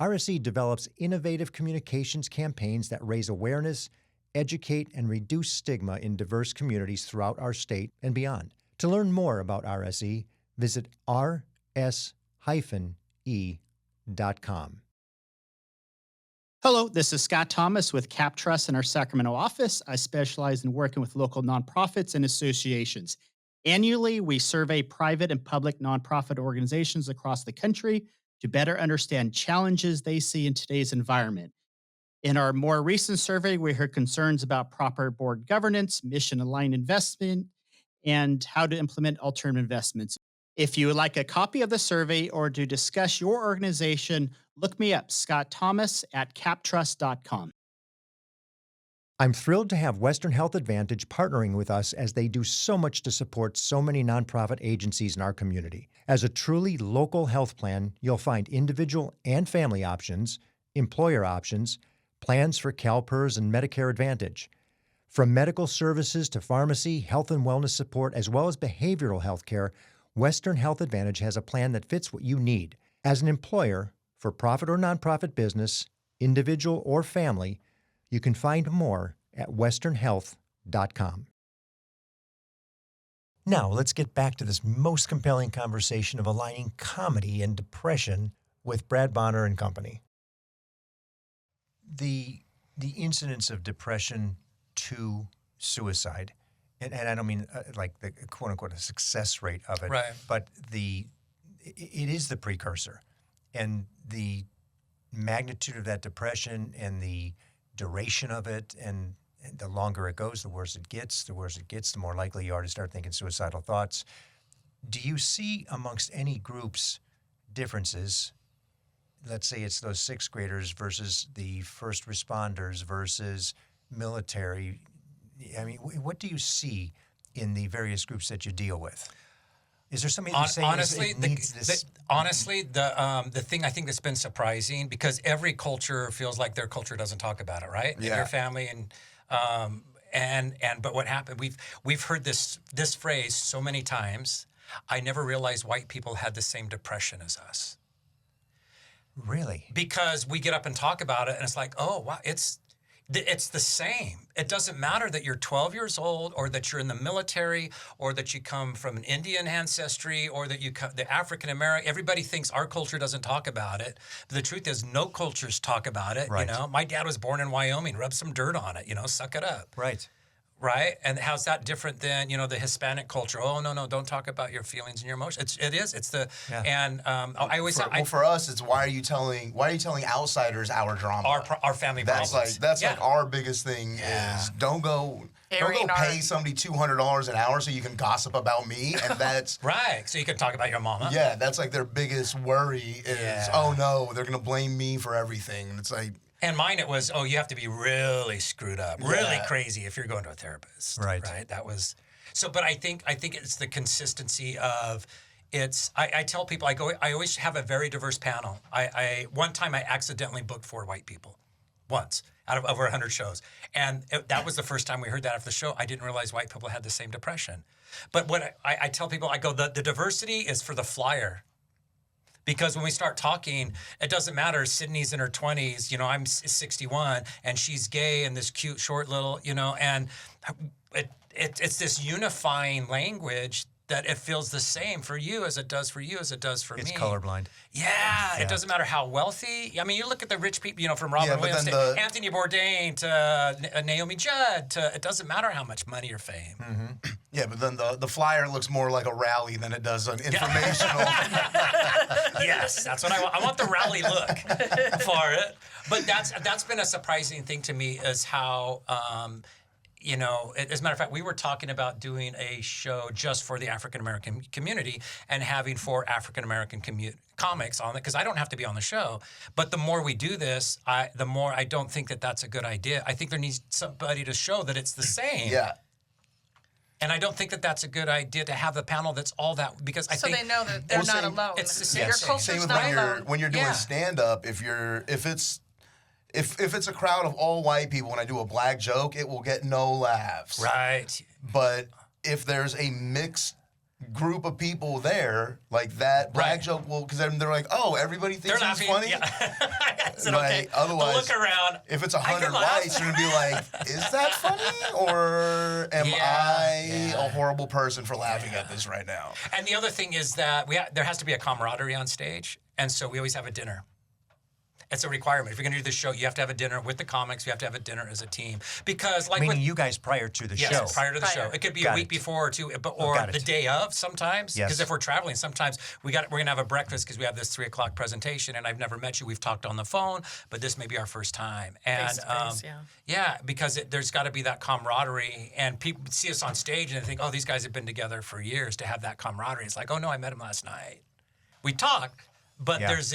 Speaker 1: RSE develops innovative communications campaigns that raise awareness, educate, and reduce stigma in diverse communities throughout our state and beyond. To learn more about RSE, visit rs-e.com.
Speaker 5: Hello, this is Scott Thomas with Cap Trust in our Sacramento office. I specialize in working with local nonprofits and associations. Annually, we survey private and public nonprofit organizations across the country to better understand challenges they see in today's environment. In our more recent survey, we heard concerns about proper board governance, mission-aligned investment, and how to implement alternative investments. If you would like a copy of the survey or to discuss your organization, look me up, Scott Thomas at captrust.com.
Speaker 1: I'm thrilled to have Western Health Advantage partnering with us as they do so much to support so many nonprofit agencies in our community. As a truly local health plan, you'll find individual and family options, employer options, plans for CalPERS and Medicare Advantage. From medical services to pharmacy, health and wellness support, as well as behavioral health care, Western Health Advantage has a plan that fits what you need. As an employer, for profit or nonprofit business, individual or family, you can find more at westernhealth.com. Now, let's get back to this most compelling conversation of aligning comedy and depression with Brad Bonner and company. The incidence of depression to suicide, and I don't mean like the quote-unquote success rate of it,
Speaker 2: Right.
Speaker 1: but it is the precursor. And the magnitude of that depression and the duration of it, and the longer it goes, the worse it gets. The worse it gets, the more likely you are to start thinking suicidal thoughts. Do you see amongst any groups differences? Let's say it's those sixth graders versus the first responders versus military. I mean, what do you see in the various groups that you deal with? Is there something that you say
Speaker 2: honestly,
Speaker 1: the
Speaker 2: the thing I think that's been surprising, because every culture feels like their culture doesn't talk about it, right?
Speaker 4: Yeah.
Speaker 2: In your family, but what happened? We've heard this phrase so many times. I never realized white people had the same depression as us.
Speaker 1: Really?
Speaker 2: Because we get up and talk about it, and it's like, oh wow, it's the same. It doesn't matter that you're 12 years old, or that you're in the military, or that you come from an Indian ancestry, or that the African American. Everybody thinks our culture doesn't talk about it. But the truth is, no cultures talk about it.
Speaker 1: Right.
Speaker 2: You know, my dad was born in Wyoming. Rub some dirt on it. You know, suck it up.
Speaker 1: Right.
Speaker 2: Right? And how's that different than, the Hispanic culture? Oh, no, don't talk about your feelings and your emotions. It is. It's the,
Speaker 1: Yeah.
Speaker 2: and I always,
Speaker 4: For us, it's why are you telling outsiders our drama?
Speaker 2: our family
Speaker 4: That's
Speaker 2: problems.
Speaker 4: like our biggest thing is don't go pay somebody $200 an hour so you can gossip about me, and that's
Speaker 2: right. So you can talk about your mama.
Speaker 4: yeah, that's like their biggest worry is oh no, they're gonna blame me for everything, and it's like.
Speaker 2: And mine, it was, you have to be really screwed up, really crazy if you're going to a therapist.
Speaker 1: Right.
Speaker 2: That was so. But I think it's the consistency of it's. I tell people I always have a very diverse panel. One time I accidentally booked 4 white people, once out of over 100 shows, and that was the first time we heard that after the show. I didn't realize white people had the same depression. But what I tell people, I go, the diversity is for the flyer. Because when we start talking, it doesn't matter. Sydney's in her 20s, I'm 61, and she's gay and this cute, short little, and it's this unifying language that it feels the same for you as it does for you as it does for me.
Speaker 1: It's colorblind.
Speaker 2: Yeah, it doesn't matter how wealthy. I mean, you look at the rich people, from Robin Williams to Anthony Bourdain to Naomi Judd. It doesn't matter how much money or fame.
Speaker 1: Mm-hmm.
Speaker 4: Yeah, but then the flyer looks more like a rally than it does an informational.
Speaker 2: Yes, that's what I want. I want the rally look for it. But that's been a surprising thing to me, is how as a matter of fact, we were talking about doing a show just for the African American community and having 4 African American comics on it, because I don't have to be on the show. But the more we do this, the more I don't think that that's a good idea. I think there needs somebody to show that it's the same.
Speaker 4: Yeah.
Speaker 2: And I don't think that that's a good idea to have the panel that's all that, because I think
Speaker 3: they know that they're not alone.
Speaker 2: it's the same
Speaker 3: Your
Speaker 2: thing.
Speaker 3: culture's
Speaker 4: Same with
Speaker 3: not alone.
Speaker 4: when you're doing
Speaker 2: Yeah.
Speaker 4: stand up. If it's a crowd of all white people and I do a black joke, it will get no laughs.
Speaker 2: Right.
Speaker 4: But if there's a mixed group of people there, like that black
Speaker 2: Right.
Speaker 4: joke will, because they're like, oh, everybody
Speaker 2: They're
Speaker 4: thinks it's
Speaker 2: laughing.
Speaker 4: funny.
Speaker 2: Yeah. Is it
Speaker 4: Like,
Speaker 2: okay?
Speaker 4: otherwise,
Speaker 2: Look around.
Speaker 4: If it's
Speaker 2: I
Speaker 4: 100
Speaker 2: can laugh.
Speaker 4: whites, you're gonna be like, is that funny, or am I a horrible person for laughing at this right now?
Speaker 2: And the other thing is that there has to be a camaraderie on stage, and so we always have a dinner. It's a requirement. If you're going to do this show, you have to have a dinner with the comics. You have to have a dinner as a team, because
Speaker 1: Meaning you guys prior to the show.
Speaker 2: Yes, prior to the
Speaker 3: Prior.
Speaker 2: show. It could be
Speaker 1: Got
Speaker 2: a week
Speaker 1: it.
Speaker 2: before or two, or
Speaker 1: got
Speaker 2: the
Speaker 1: it.
Speaker 2: day of sometimes.
Speaker 1: Yes.
Speaker 2: Because if we're traveling, sometimes we're going to have a breakfast because we have this 3:00 presentation, and I've never met you. We've talked on the phone, but this may be our first time. And
Speaker 3: Face-to-face, yeah.
Speaker 2: yeah, because there's got to be that camaraderie, and people see us on stage and they think, oh, these guys have been together for years. To have that camaraderie, it's like, oh no, I met him last night. We talk, but
Speaker 1: Yeah.
Speaker 2: there's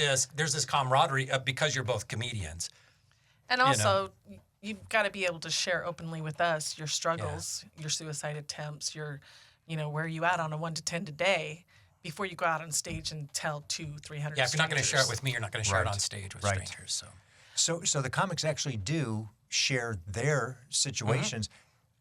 Speaker 2: this camaraderie because you're both comedians.
Speaker 3: And also, you've got to be able to share openly with us your struggles, your suicide attempts, where are you at on a 1 to 10 today, before you go out on stage and tell 200-300
Speaker 2: Yeah, if you're not going to share it
Speaker 3: strangers.
Speaker 2: with me, you're not going to share it
Speaker 1: Right.
Speaker 2: on stage with
Speaker 1: Right.
Speaker 2: strangers.
Speaker 1: So the comics actually do share their situations.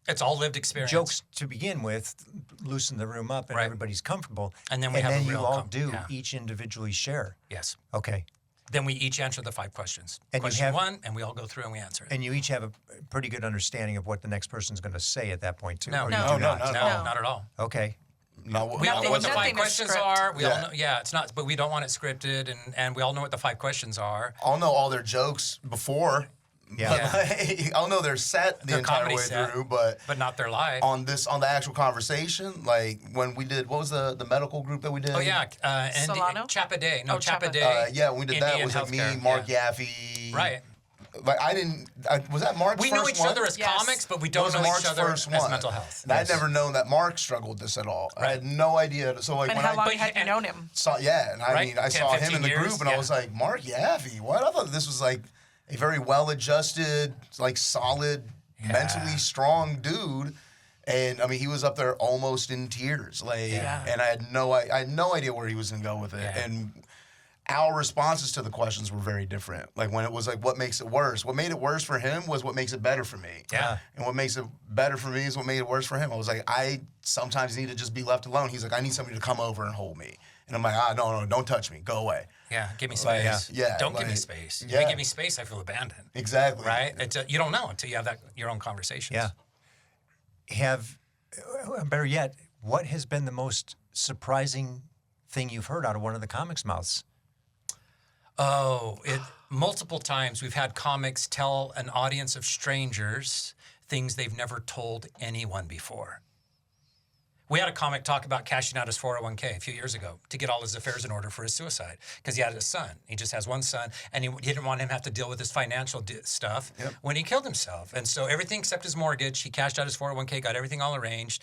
Speaker 2: It's all lived experience.
Speaker 1: Jokes to begin with, loosen the room up, and
Speaker 2: Right.
Speaker 1: everybody's comfortable.
Speaker 2: And then we have a
Speaker 1: you
Speaker 2: real
Speaker 1: all do
Speaker 2: yeah.
Speaker 1: each individually share.
Speaker 2: Yes.
Speaker 1: Okay.
Speaker 2: Then we each answer the 5 questions.
Speaker 1: And you
Speaker 2: Question
Speaker 1: have-
Speaker 2: 1, and we all go through and we answer it.
Speaker 1: And you each have a pretty good understanding of what the next person's going to say at that point, too.
Speaker 2: No.
Speaker 1: or
Speaker 2: No,
Speaker 1: you
Speaker 4: no,
Speaker 1: do not.
Speaker 4: no,
Speaker 2: No, not at all.
Speaker 1: Okay.
Speaker 4: No,
Speaker 2: We all know what the
Speaker 3: Nothing
Speaker 2: 5
Speaker 3: is
Speaker 2: questions
Speaker 3: script.
Speaker 2: are. We all
Speaker 4: Yeah.
Speaker 2: know. It's not, but we don't want it scripted, and we all know what the 5 questions are.
Speaker 4: I'll know all their jokes before.
Speaker 1: Yeah.
Speaker 4: But, like, I'll know their set the
Speaker 2: Their
Speaker 4: entire
Speaker 2: comedy
Speaker 4: way
Speaker 2: set.
Speaker 4: through, but
Speaker 2: But not their life.
Speaker 4: on the actual conversation, like when we did, what was the medical group that we did?
Speaker 2: Oh yeah, and
Speaker 3: Solano?
Speaker 2: Chapaday. No,
Speaker 3: Oh, Chapa.
Speaker 2: Chapaday.
Speaker 4: Yeah, when we did that, it
Speaker 2: Indian
Speaker 4: was like me,
Speaker 2: healthcare,
Speaker 4: Mark
Speaker 2: yeah.
Speaker 4: Yaffe.
Speaker 2: Right.
Speaker 4: Like was that Mark's
Speaker 2: We
Speaker 4: first
Speaker 2: know each
Speaker 4: one?
Speaker 2: other as
Speaker 3: Yes.
Speaker 2: comics, but we
Speaker 4: That
Speaker 2: don't
Speaker 4: was
Speaker 2: know
Speaker 4: Mark's
Speaker 2: each other
Speaker 4: first
Speaker 2: as
Speaker 4: one.
Speaker 2: mental health.
Speaker 4: And I'd never known that Mark struggled with this at all. I had no idea. So like
Speaker 3: And
Speaker 4: when
Speaker 3: how
Speaker 4: I
Speaker 3: long
Speaker 2: But-
Speaker 3: had you
Speaker 2: and-
Speaker 3: known him?
Speaker 4: saw, and I
Speaker 2: Right?
Speaker 4: mean, I
Speaker 2: 10,
Speaker 4: saw him
Speaker 2: 15
Speaker 4: in the
Speaker 2: years,
Speaker 4: group, and I
Speaker 2: yeah.
Speaker 4: was like, Mark Yaffe, what? I thought this was like a very well-adjusted, like solid, mentally strong dude. And I mean, he was up there almost in tears, like,
Speaker 2: Yeah.
Speaker 4: and I had no idea where he was gonna go with it.
Speaker 2: Yeah.
Speaker 4: And our responses to the questions were very different. Like when it was like, what makes it worse? What made it worse for him was what makes it better for me.
Speaker 2: Yeah.
Speaker 4: And what makes it better for me is what made it worse for him. I was like, I sometimes need to just be left alone. He's like, I need somebody to come over and hold me. And I'm like, no, don't touch me. Go away.
Speaker 2: Yeah, give me
Speaker 4: Like,
Speaker 2: space.
Speaker 4: yeah,
Speaker 2: Don't give me
Speaker 4: like,
Speaker 2: space. If
Speaker 4: yeah.
Speaker 2: you give me space, I feel abandoned.
Speaker 4: Exactly.
Speaker 2: Right? You don't know until you have your own conversations.
Speaker 1: Yeah. Better yet, what has been the most surprising thing you've heard out of one of the comics' mouths?
Speaker 2: Oh, multiple times we've had comics tell an audience of strangers things they've never told anyone before. We had a comic talk about cashing out his 401k a few years ago to get all his affairs in order for his suicide because he had a son. He just has one son, and he didn't want him to have to deal with his financial stuff when he killed himself. And so everything except his mortgage, he cashed out his 401k, got everything all arranged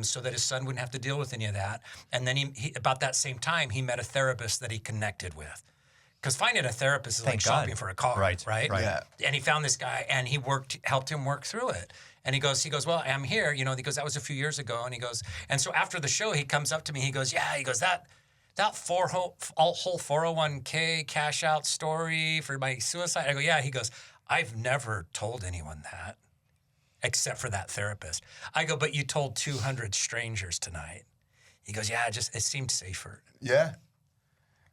Speaker 2: so that his son wouldn't have to deal with any of that. And then he about that same time, he met a therapist that he connected with. Because finding a therapist is like
Speaker 1: Thank God.
Speaker 2: shopping for a car,
Speaker 1: Right.
Speaker 4: Yeah.
Speaker 2: And he found this guy, and he helped him work through it. And he goes, well, I'm here, he goes, that was a few years ago. And he goes, and so after the show, he comes up to me, he goes, that whole 401k cash out story for my suicide. I go, yeah. He goes, I've never told anyone that except for that therapist. I go, but you told 200 strangers tonight. He goes, yeah, it seemed safer.
Speaker 4: Yeah.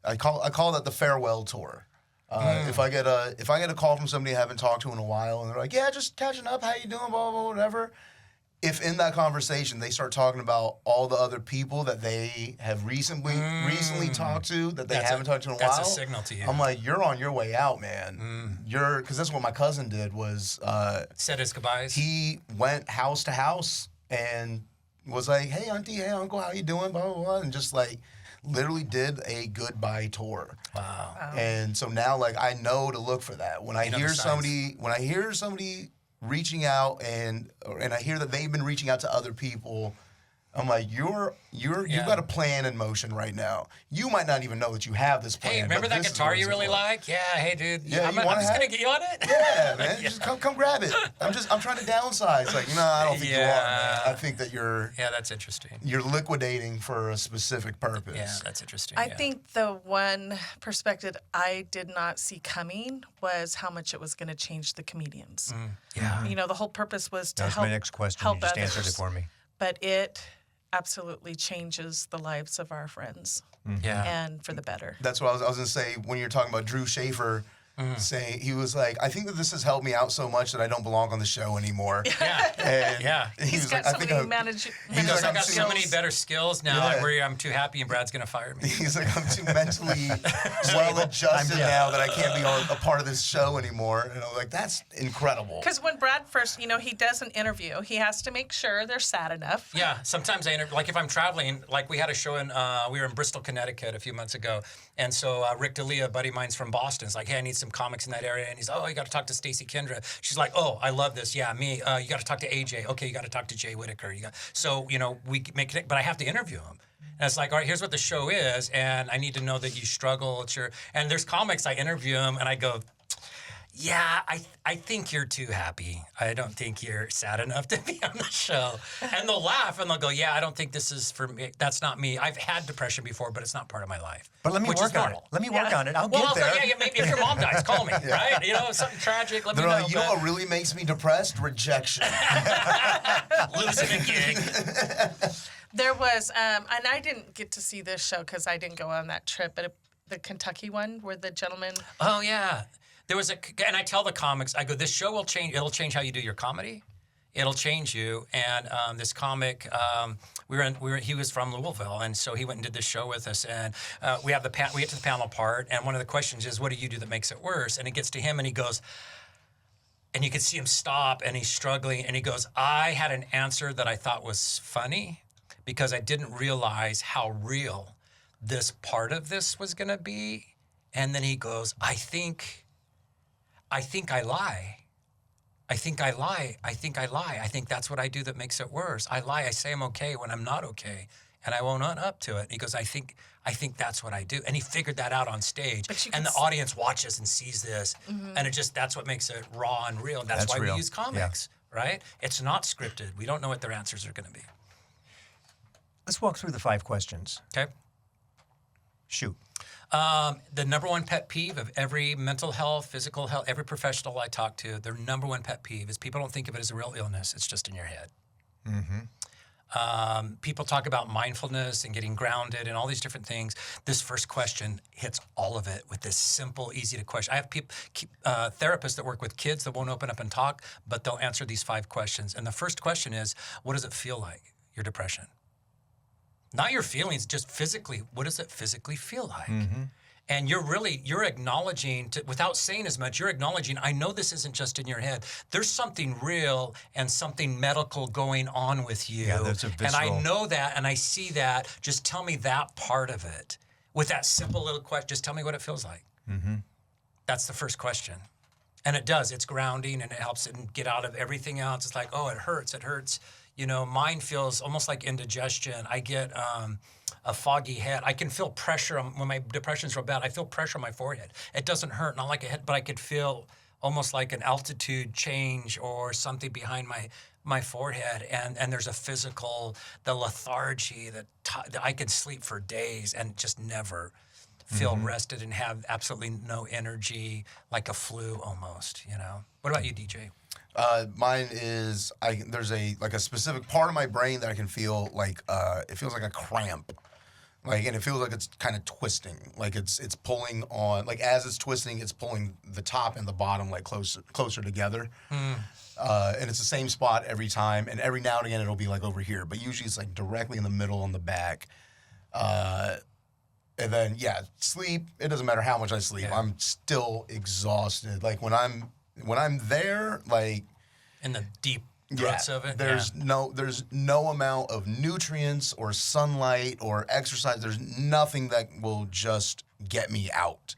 Speaker 4: I call that the farewell tour. If I get a call from somebody I haven't talked to in a while, and they're like, "Yeah, just catching up. How you doing? Blah blah blah, whatever." If in that conversation they start talking about all the other people that they have recently talked to that they haven't talked to in a while,
Speaker 2: That's a signal to you.
Speaker 4: I'm like, "You're on your way out, man. Because that's what my cousin did. Was
Speaker 2: Said his goodbyes.
Speaker 4: he went house to house and was like, "Hey, auntie, hey, uncle, how you doing?" Blah blah blah, and just like literally did a goodbye tour.
Speaker 2: Wow.
Speaker 4: And so now, like, I know to look for that when I
Speaker 2: You know
Speaker 4: hear
Speaker 2: the signs.
Speaker 4: somebody reaching out and I hear that they've been reaching out to other people. I'm like, you've got a plan in motion right now. You might not even know that you have this plan.
Speaker 2: Hey, remember
Speaker 4: but
Speaker 2: that
Speaker 4: this is
Speaker 2: guitar
Speaker 4: what
Speaker 2: you
Speaker 4: it's
Speaker 2: really
Speaker 4: about.
Speaker 2: like? Yeah, hey, dude.
Speaker 4: Yeah,
Speaker 2: I'm
Speaker 4: you wanna
Speaker 2: just
Speaker 4: have-
Speaker 2: gonna get you on it.
Speaker 4: Yeah, man. Just come grab it. I'm trying to downsize. Like, no, I don't think you are, man. I think that you're
Speaker 2: that's interesting.
Speaker 4: liquidating for a specific purpose.
Speaker 2: Yeah, that's interesting.
Speaker 3: I think the one perspective I did not see coming was how much it was going to change the comedians.
Speaker 2: Yeah.
Speaker 3: You know, the whole purpose was to
Speaker 1: That was
Speaker 3: help
Speaker 1: my next question.
Speaker 3: help
Speaker 1: You just
Speaker 3: others.
Speaker 1: answered it for me.
Speaker 3: But it absolutely changes the lives of our friends,
Speaker 2: Yeah.
Speaker 3: and for the better.
Speaker 4: That's what I was going to say when you're talking about Drew Schaefer. Saying he was like, I think that this has helped me out so much that I don't belong on the show anymore.
Speaker 2: Yeah.
Speaker 4: And
Speaker 2: Yeah.
Speaker 4: he
Speaker 3: He's
Speaker 4: was
Speaker 3: got
Speaker 4: like,
Speaker 3: so many
Speaker 4: I
Speaker 2: Because I
Speaker 4: I'm
Speaker 2: got so many
Speaker 3: skills.
Speaker 2: better skills now
Speaker 4: Yeah.
Speaker 2: where I'm too happy and Brad's gonna fire me.
Speaker 4: He's like, I'm too mentally well adjusted now that I can't be a part of this show anymore. And I'm like, that's incredible.
Speaker 3: Because when Brad first, he does an interview, he has to make sure they're sad enough.
Speaker 2: Yeah, sometimes I interview, like if I'm traveling, like we had a show in, we were in Bristol, Connecticut a few months ago. And so Rick D'Elia, a buddy of mine's from Boston, is like, hey, I need some comics in that area. And he's, oh, you got to talk to Stacey Kendra. She's like, oh, I love this. Yeah, me. You got to talk to AJ. Okay, you got to talk to Jay Whitaker. So, we make it, but I have to interview him. And it's like, all right, here's what the show is. And I need to know that you struggle. And there's comics, I interview them and I go, yeah, I think you're too happy. I don't think you're sad enough to be on the show. And they'll laugh and they'll go, yeah, I don't think this is for me. That's not me. I've had depression before, but it's not part of my life.
Speaker 1: But let me
Speaker 2: which is
Speaker 1: work on it.
Speaker 2: normal.
Speaker 1: Let me work on it. I'll
Speaker 2: Well,
Speaker 1: get there.
Speaker 2: yeah, maybe if your mom dies, call me, right? Something tragic, let me
Speaker 4: They're
Speaker 2: know.
Speaker 4: like, you know what really makes me depressed? Rejection.
Speaker 2: Losing a gig.
Speaker 3: There was, and I didn't get to see this show because I didn't go on that trip, but the Kentucky one where the gentleman.
Speaker 2: Oh, yeah. There was and I tell the comics, I go, this show will change, it'll change how you do your comedy. It'll change you. And this comic, he was from Louisville, and so he went and did this show with us. And we get to the panel part, and one of the questions is, what do you do that makes it worse? And it gets to him, and he goes, and you can see him stop, and he's struggling, and he goes, I had an answer that I thought was funny because I didn't realize how real this part of this was going to be. And then he goes, I think I lie. I think I lie. I think that's what I do that makes it worse. I lie. I say I'm okay when I'm not okay, and I won't own up to it. He goes, I think that's what I do. And he figured that out on stage. And the audience watches and sees this, and that's what makes it raw and real. And that's why
Speaker 1: real.
Speaker 2: we use comics, right? It's not scripted. We don't know what their answers are going to be.
Speaker 1: Let's walk through the 5 questions.
Speaker 2: Okay?
Speaker 1: Shoot.
Speaker 2: The number one pet peeve of every mental health, physical health, every professional I talk to, their number one pet peeve is people don't think of it as a real illness. It's just in your head. People talk about mindfulness and getting grounded and all these different things. This first question hits all of it with this simple, easy to question. I have therapists that work with kids that won't open up and talk, but they'll answer these 5 questions. And the first question is, what does it feel like, your depression? Not your feelings, just physically. What does it physically feel like? And you're acknowledging, without saying as much, you're acknowledging, I know this isn't just in your head. There's something real and something medical going on with you.
Speaker 1: Yeah, that's a
Speaker 2: and I
Speaker 1: visceral-
Speaker 2: know that and I see that. Just tell me that part of it. With that simple little question, just tell me what it feels like. That's the first question. And it does. It's grounding and it helps it get out of everything else. It's like, oh, it hurts. Mine feels almost like indigestion. I get a foggy head. I can feel pressure when my depression's real bad. I feel pressure on my forehead. It doesn't hurt, not like a head, but I could feel almost like an altitude change or something behind my forehead. And there's a physical, the lethargy that I can sleep for days and just never feel rested and have absolutely no energy, like a flu almost. What about you, DJ?
Speaker 4: Mine is there's a specific part of my brain that I can feel like it feels like a cramp, and it feels like it's kind of twisting, like it's pulling on, like as it's twisting, it's pulling the top and the bottom like closer together, and it's the same spot every time, and every now and again it'll be like over here, but usually it's like directly in the middle on the back, and then sleep. It doesn't matter how much I sleep, I'm still exhausted. Like when I'm there, like
Speaker 2: In the deep roots of it?
Speaker 4: there's no amount of nutrients or sunlight or exercise. There's nothing that will just get me out.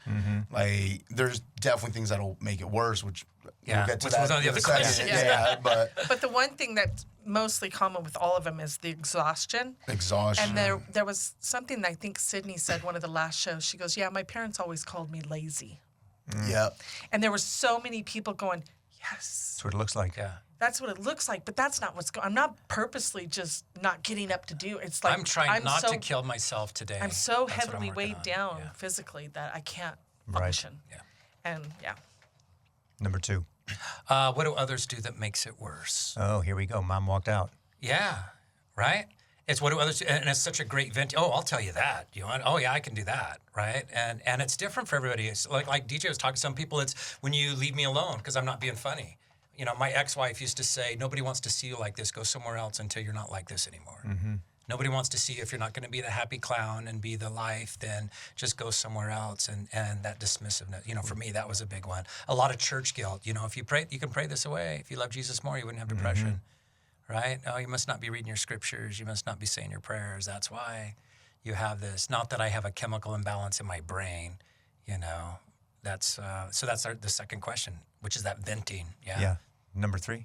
Speaker 4: Like there's definitely things that'll make it worse, which
Speaker 2: Yeah,
Speaker 4: We'll get to
Speaker 2: which
Speaker 4: that
Speaker 2: was on the
Speaker 4: in a
Speaker 2: other
Speaker 4: second.
Speaker 2: question.
Speaker 4: Yeah, but
Speaker 3: But the one thing that's mostly common with all of them is the exhaustion.
Speaker 4: exhaustion.
Speaker 3: And there was something that I think Sydney said one of the last shows. She goes, "Yeah, my parents always called me lazy."
Speaker 4: Yeah.
Speaker 3: And there were so many people going, "Yes,
Speaker 1: That's what it looks like.
Speaker 2: Yeah.
Speaker 3: that's what it looks like." But that's not what's going. I'm not purposely just not getting up to do. It's like
Speaker 2: I'm trying not
Speaker 3: so,
Speaker 2: to kill myself today.
Speaker 3: I'm so
Speaker 2: That's what I'm
Speaker 3: heavily
Speaker 2: working
Speaker 3: weighed
Speaker 2: on.
Speaker 3: down
Speaker 2: Yeah.
Speaker 3: physically that I can't
Speaker 1: Right.
Speaker 3: function.
Speaker 2: Yeah.
Speaker 3: And yeah.
Speaker 1: Number 2.
Speaker 2: What do others do that makes it worse?
Speaker 1: Oh, here we go. Mom walked out.
Speaker 2: Yeah, right? It's what do others do? And it's such a great vent. Oh, I'll tell you that. You want? Oh, yeah, I can do that, right? And it's different for everybody. It's like DJ was talking. Some people, it's when you leave me alone because I'm not being funny. You know, my ex-wife used to say, "Nobody wants to see you like this. Go somewhere else until you're not like this anymore." Nobody wants to see you if you're not going to be the happy clown and be the life, then just go somewhere else. And that dismissiveness, you know, for me, that was a big one. A lot of church guilt. You know, if you pray, you can pray this away. If you love Jesus more, you wouldn't have depression, right? Oh, you must not be reading your scriptures. You must not be saying your prayers. That's why you have this. Not that I have a chemical imbalance in my brain, you know. That's so that's the second question, which is that venting. Yeah.
Speaker 1: Yeah. Number 3.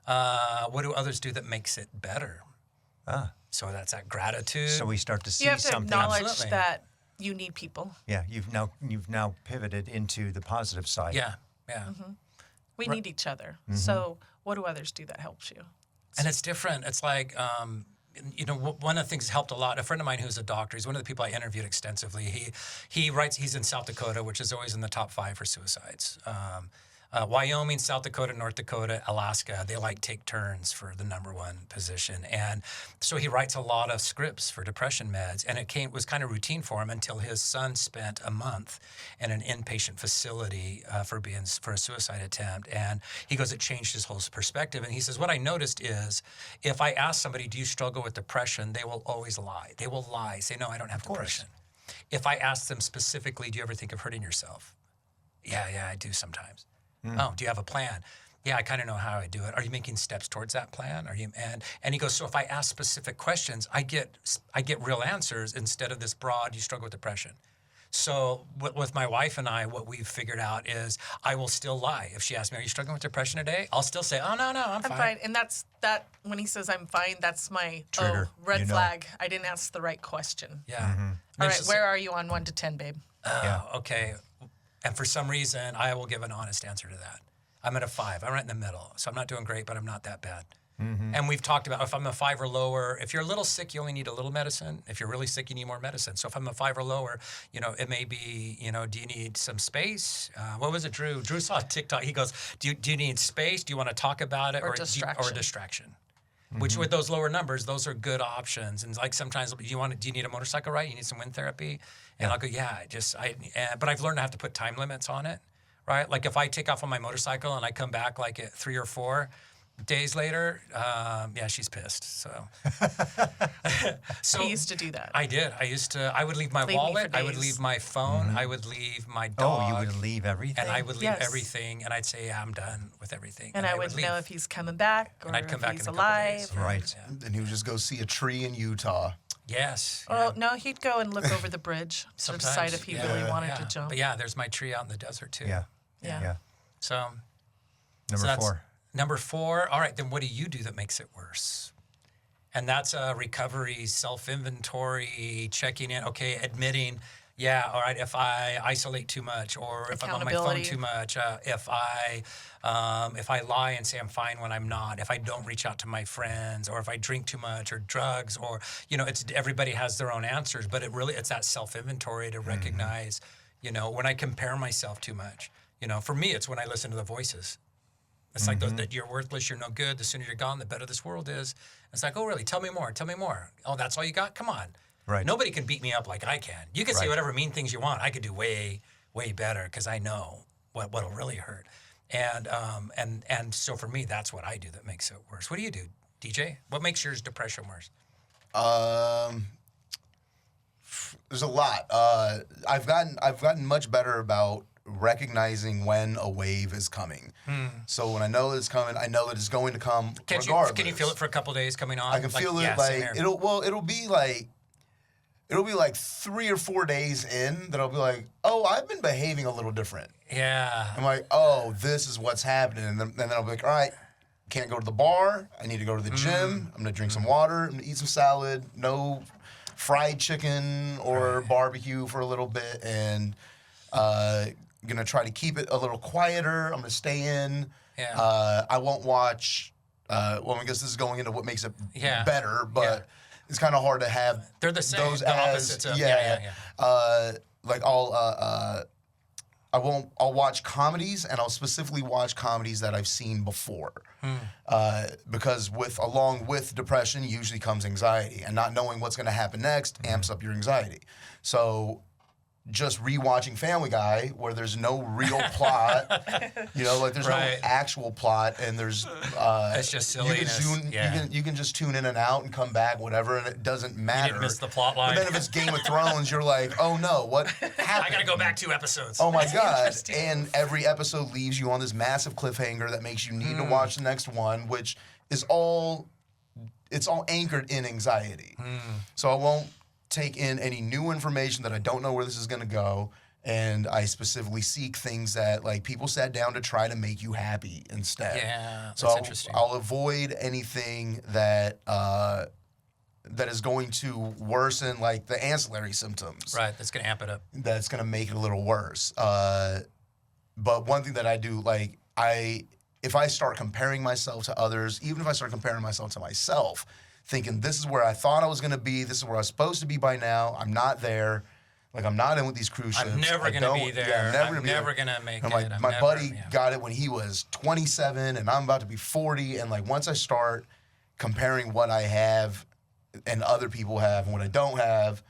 Speaker 2: What do others do that makes it better? So that's that gratitude.
Speaker 1: So we start to see
Speaker 3: You have to
Speaker 1: something.
Speaker 3: acknowledge
Speaker 2: Absolutely.
Speaker 3: that you need people.
Speaker 1: Yeah, you've now pivoted into the positive side.
Speaker 2: Yeah, yeah.
Speaker 3: We need each other. So what do others do that helps you?
Speaker 2: And it's different. It's like, you know, one of the things that helped a lot. A friend of mine who's a doctor, he's one of the people I interviewed extensively. He writes, he's in South Dakota, which is always in the top 5 for suicides. Wyoming, South Dakota, North Dakota, Alaska, they like take turns for the number 1 position. And so he writes a lot of scripts for depression meds. And it was kind of routine for him until his son spent a month in an inpatient facility for a suicide attempt. And he goes, it changed his whole perspective. And he says, what I noticed is if I ask somebody, do you struggle with depression? They will always lie. They will lie, say, no, I don't have depression. If I ask them specifically, do you ever think of hurting yourself? Yeah, I do sometimes. Oh, do you have a plan? Yeah, I kind of know how I do it. Are you making steps towards that plan? Are you? And he goes, so if I ask specific questions, I get real answers instead of this broad, you struggle with depression. So with my wife and I, what we've figured out is I will still lie. If she asks me, are you struggling with depression today? I'll still say, oh, no, I'm
Speaker 3: I'm fine. And that's that when he says I'm fine, that's my
Speaker 1: Trigger,
Speaker 3: red
Speaker 1: you know.
Speaker 3: flag. I didn't ask the right question.
Speaker 2: Yeah.
Speaker 3: All right, where are you on 1 to 10, babe?
Speaker 2: Okay. And for some reason, I will give an honest answer to that. I'm at a 5. I'm right in the middle. So I'm not doing great, but I'm not that bad. And we've talked about if I'm a 5 or lower, if you're a little sick, you only need a little medicine. If you're really sick, you need more medicine. So if I'm a 5 or lower, you know, it may be, you know, do you need some space? What was it, Drew? Drew saw a TikTok. He goes, do you need space? Do you want to talk about it?
Speaker 3: Or
Speaker 2: or
Speaker 3: distraction.
Speaker 2: distraction. Which with those lower numbers, those are good options. And like sometimes do you need a motorcycle ride? You need some wind therapy? And I'll go, but I've learned to have to put time limits on it, right? Like if I take off on my motorcycle and I come back like at 3 or 4 days later, she's pissed. So,
Speaker 3: I used to do that.
Speaker 2: I did. I would leave my
Speaker 3: Leave me for
Speaker 2: wallet. I would
Speaker 3: days.
Speaker 2: leave my phone. I would leave my dog.
Speaker 1: Oh, you would leave everything?
Speaker 2: And I would leave
Speaker 3: Yes.
Speaker 2: everything. And I'd say, yeah, I'm done with everything.
Speaker 3: and I would
Speaker 2: leave.
Speaker 3: know if he's coming back or
Speaker 2: And I'd come
Speaker 3: if
Speaker 2: back
Speaker 3: he's
Speaker 2: in a couple
Speaker 3: alive.
Speaker 2: days.
Speaker 1: Right.
Speaker 4: Then he would just go see a tree in Utah.
Speaker 2: Yes.
Speaker 3: Oh, no, he'd go and look over the bridge to
Speaker 2: Sometimes,
Speaker 3: decide if he
Speaker 2: yeah.
Speaker 3: really wanted
Speaker 2: Yeah.
Speaker 3: to jump.
Speaker 2: But yeah, there's my tree out in the desert too.
Speaker 1: Yeah.
Speaker 3: Yeah.
Speaker 1: Yeah.
Speaker 2: So
Speaker 1: Number
Speaker 2: that's
Speaker 1: 4.
Speaker 2: Number 4. All right, then what do you do that makes it worse? And that's a recovery, self-inventory, checking in. Okay, admitting. Yeah, all right. If I isolate too much, or if I'm on my phone
Speaker 3: Accountability.
Speaker 2: too much, if I lie and say I'm fine when I'm not, if I don't reach out to my friends, or if I drink too much, or drugs, or it's everybody has their own answers, but it's that self-inventory to recognize, when I compare myself too much. For me, it's when I listen to the voices. It's like that you're worthless, you're no good. The sooner you're gone, the better this world is. It's like, oh, really? Tell me more. Tell me more. Oh, that's all you got? Come on.
Speaker 1: Right.
Speaker 2: Nobody can beat me up like I can. You can say
Speaker 1: Right.
Speaker 2: whatever mean things you want. I could do way, way better because I know what'll really hurt. And so for me, that's what I do that makes it worse. What do you do, DJ? What makes yours depression worse?
Speaker 4: There's a lot. I've gotten much better about recognizing when a wave is coming. So when I know that it's coming, I know that it's going to come regardless.
Speaker 2: Can you feel it for a couple days coming on?
Speaker 4: I can feel it
Speaker 2: yeah,
Speaker 4: like
Speaker 2: same here.
Speaker 4: it'll be like it'll be like 3 or 4 days in that I'll be like, oh, I've been behaving a little different.
Speaker 2: Yeah.
Speaker 4: I'm like, oh, this is what's happening. And then I'll be like, all right, can't go to the bar. I need to go to the gym. I'm going to drink some water. I'm going to eat some salad. No fried chicken or barbecue for a little bit. And going to try to keep it a little quieter. I'm going to stay in.
Speaker 2: Yeah.
Speaker 4: I won't watch. Well, I guess this is going into what makes it better, but
Speaker 2: Yeah.
Speaker 4: it's kind of hard to have
Speaker 2: They're the same.
Speaker 4: those
Speaker 2: The opposites of
Speaker 4: like I'll watch comedies, and I'll specifically watch comedies that I've seen before, because along with depression usually comes anxiety, and not knowing what's going to happen next amps up your anxiety. So just rewatching Family Guy, where there's no real plot, like there's no actual plot, and there's
Speaker 2: it's just silliness.
Speaker 4: You can just tune in and out and come back, whatever, and it doesn't matter.
Speaker 2: You didn't miss the plot line.
Speaker 4: But then if it's Game of Thrones, you're like, oh no, what happened?
Speaker 2: I gotta go back 2 episodes.
Speaker 4: Oh my god! And every episode leaves you on this massive cliffhanger that makes you need to watch the next one, which is all anchored in anxiety. So I won't take in any new information that I don't know where this is going to go, and I specifically seek things that like people sat down to try to make you happy instead.
Speaker 2: Yeah,
Speaker 4: so
Speaker 2: that's interesting.
Speaker 4: I'll avoid anything that is going to worsen like the ancillary symptoms.
Speaker 2: Right, that's going to amp it up.
Speaker 4: That's going to make it a little worse. But one thing that I do, like if I start comparing myself to others, even if I start comparing myself to myself, thinking this is where I thought I was going to be, this is where I was supposed to be by now, I'm not there. Like, I'm not in with these cruise ships.
Speaker 2: I'm never going to be there.
Speaker 4: Yeah,
Speaker 2: I'm never going to make it.
Speaker 4: My buddy got it when he was 27, and I'm about to be 40. And, like, once I start comparing what I have and other people have and what I don't have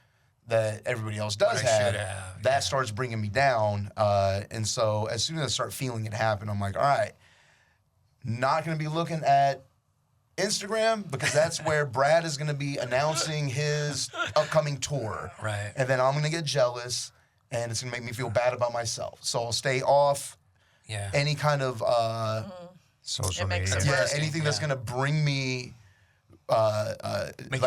Speaker 4: that everybody else does have, that starts bringing me down. And so as soon as I start feeling it happen, I'm like, all right, not going to be looking at Instagram, because that's where Brad is going to be announcing his upcoming tour.
Speaker 2: Right.
Speaker 4: And then I'm going to get jealous, and it's going to make me feel bad about myself. So I'll stay off any kind of
Speaker 1: social
Speaker 3: makes
Speaker 1: media.
Speaker 3: it worse.
Speaker 4: Anything that's going to bring me
Speaker 2: Make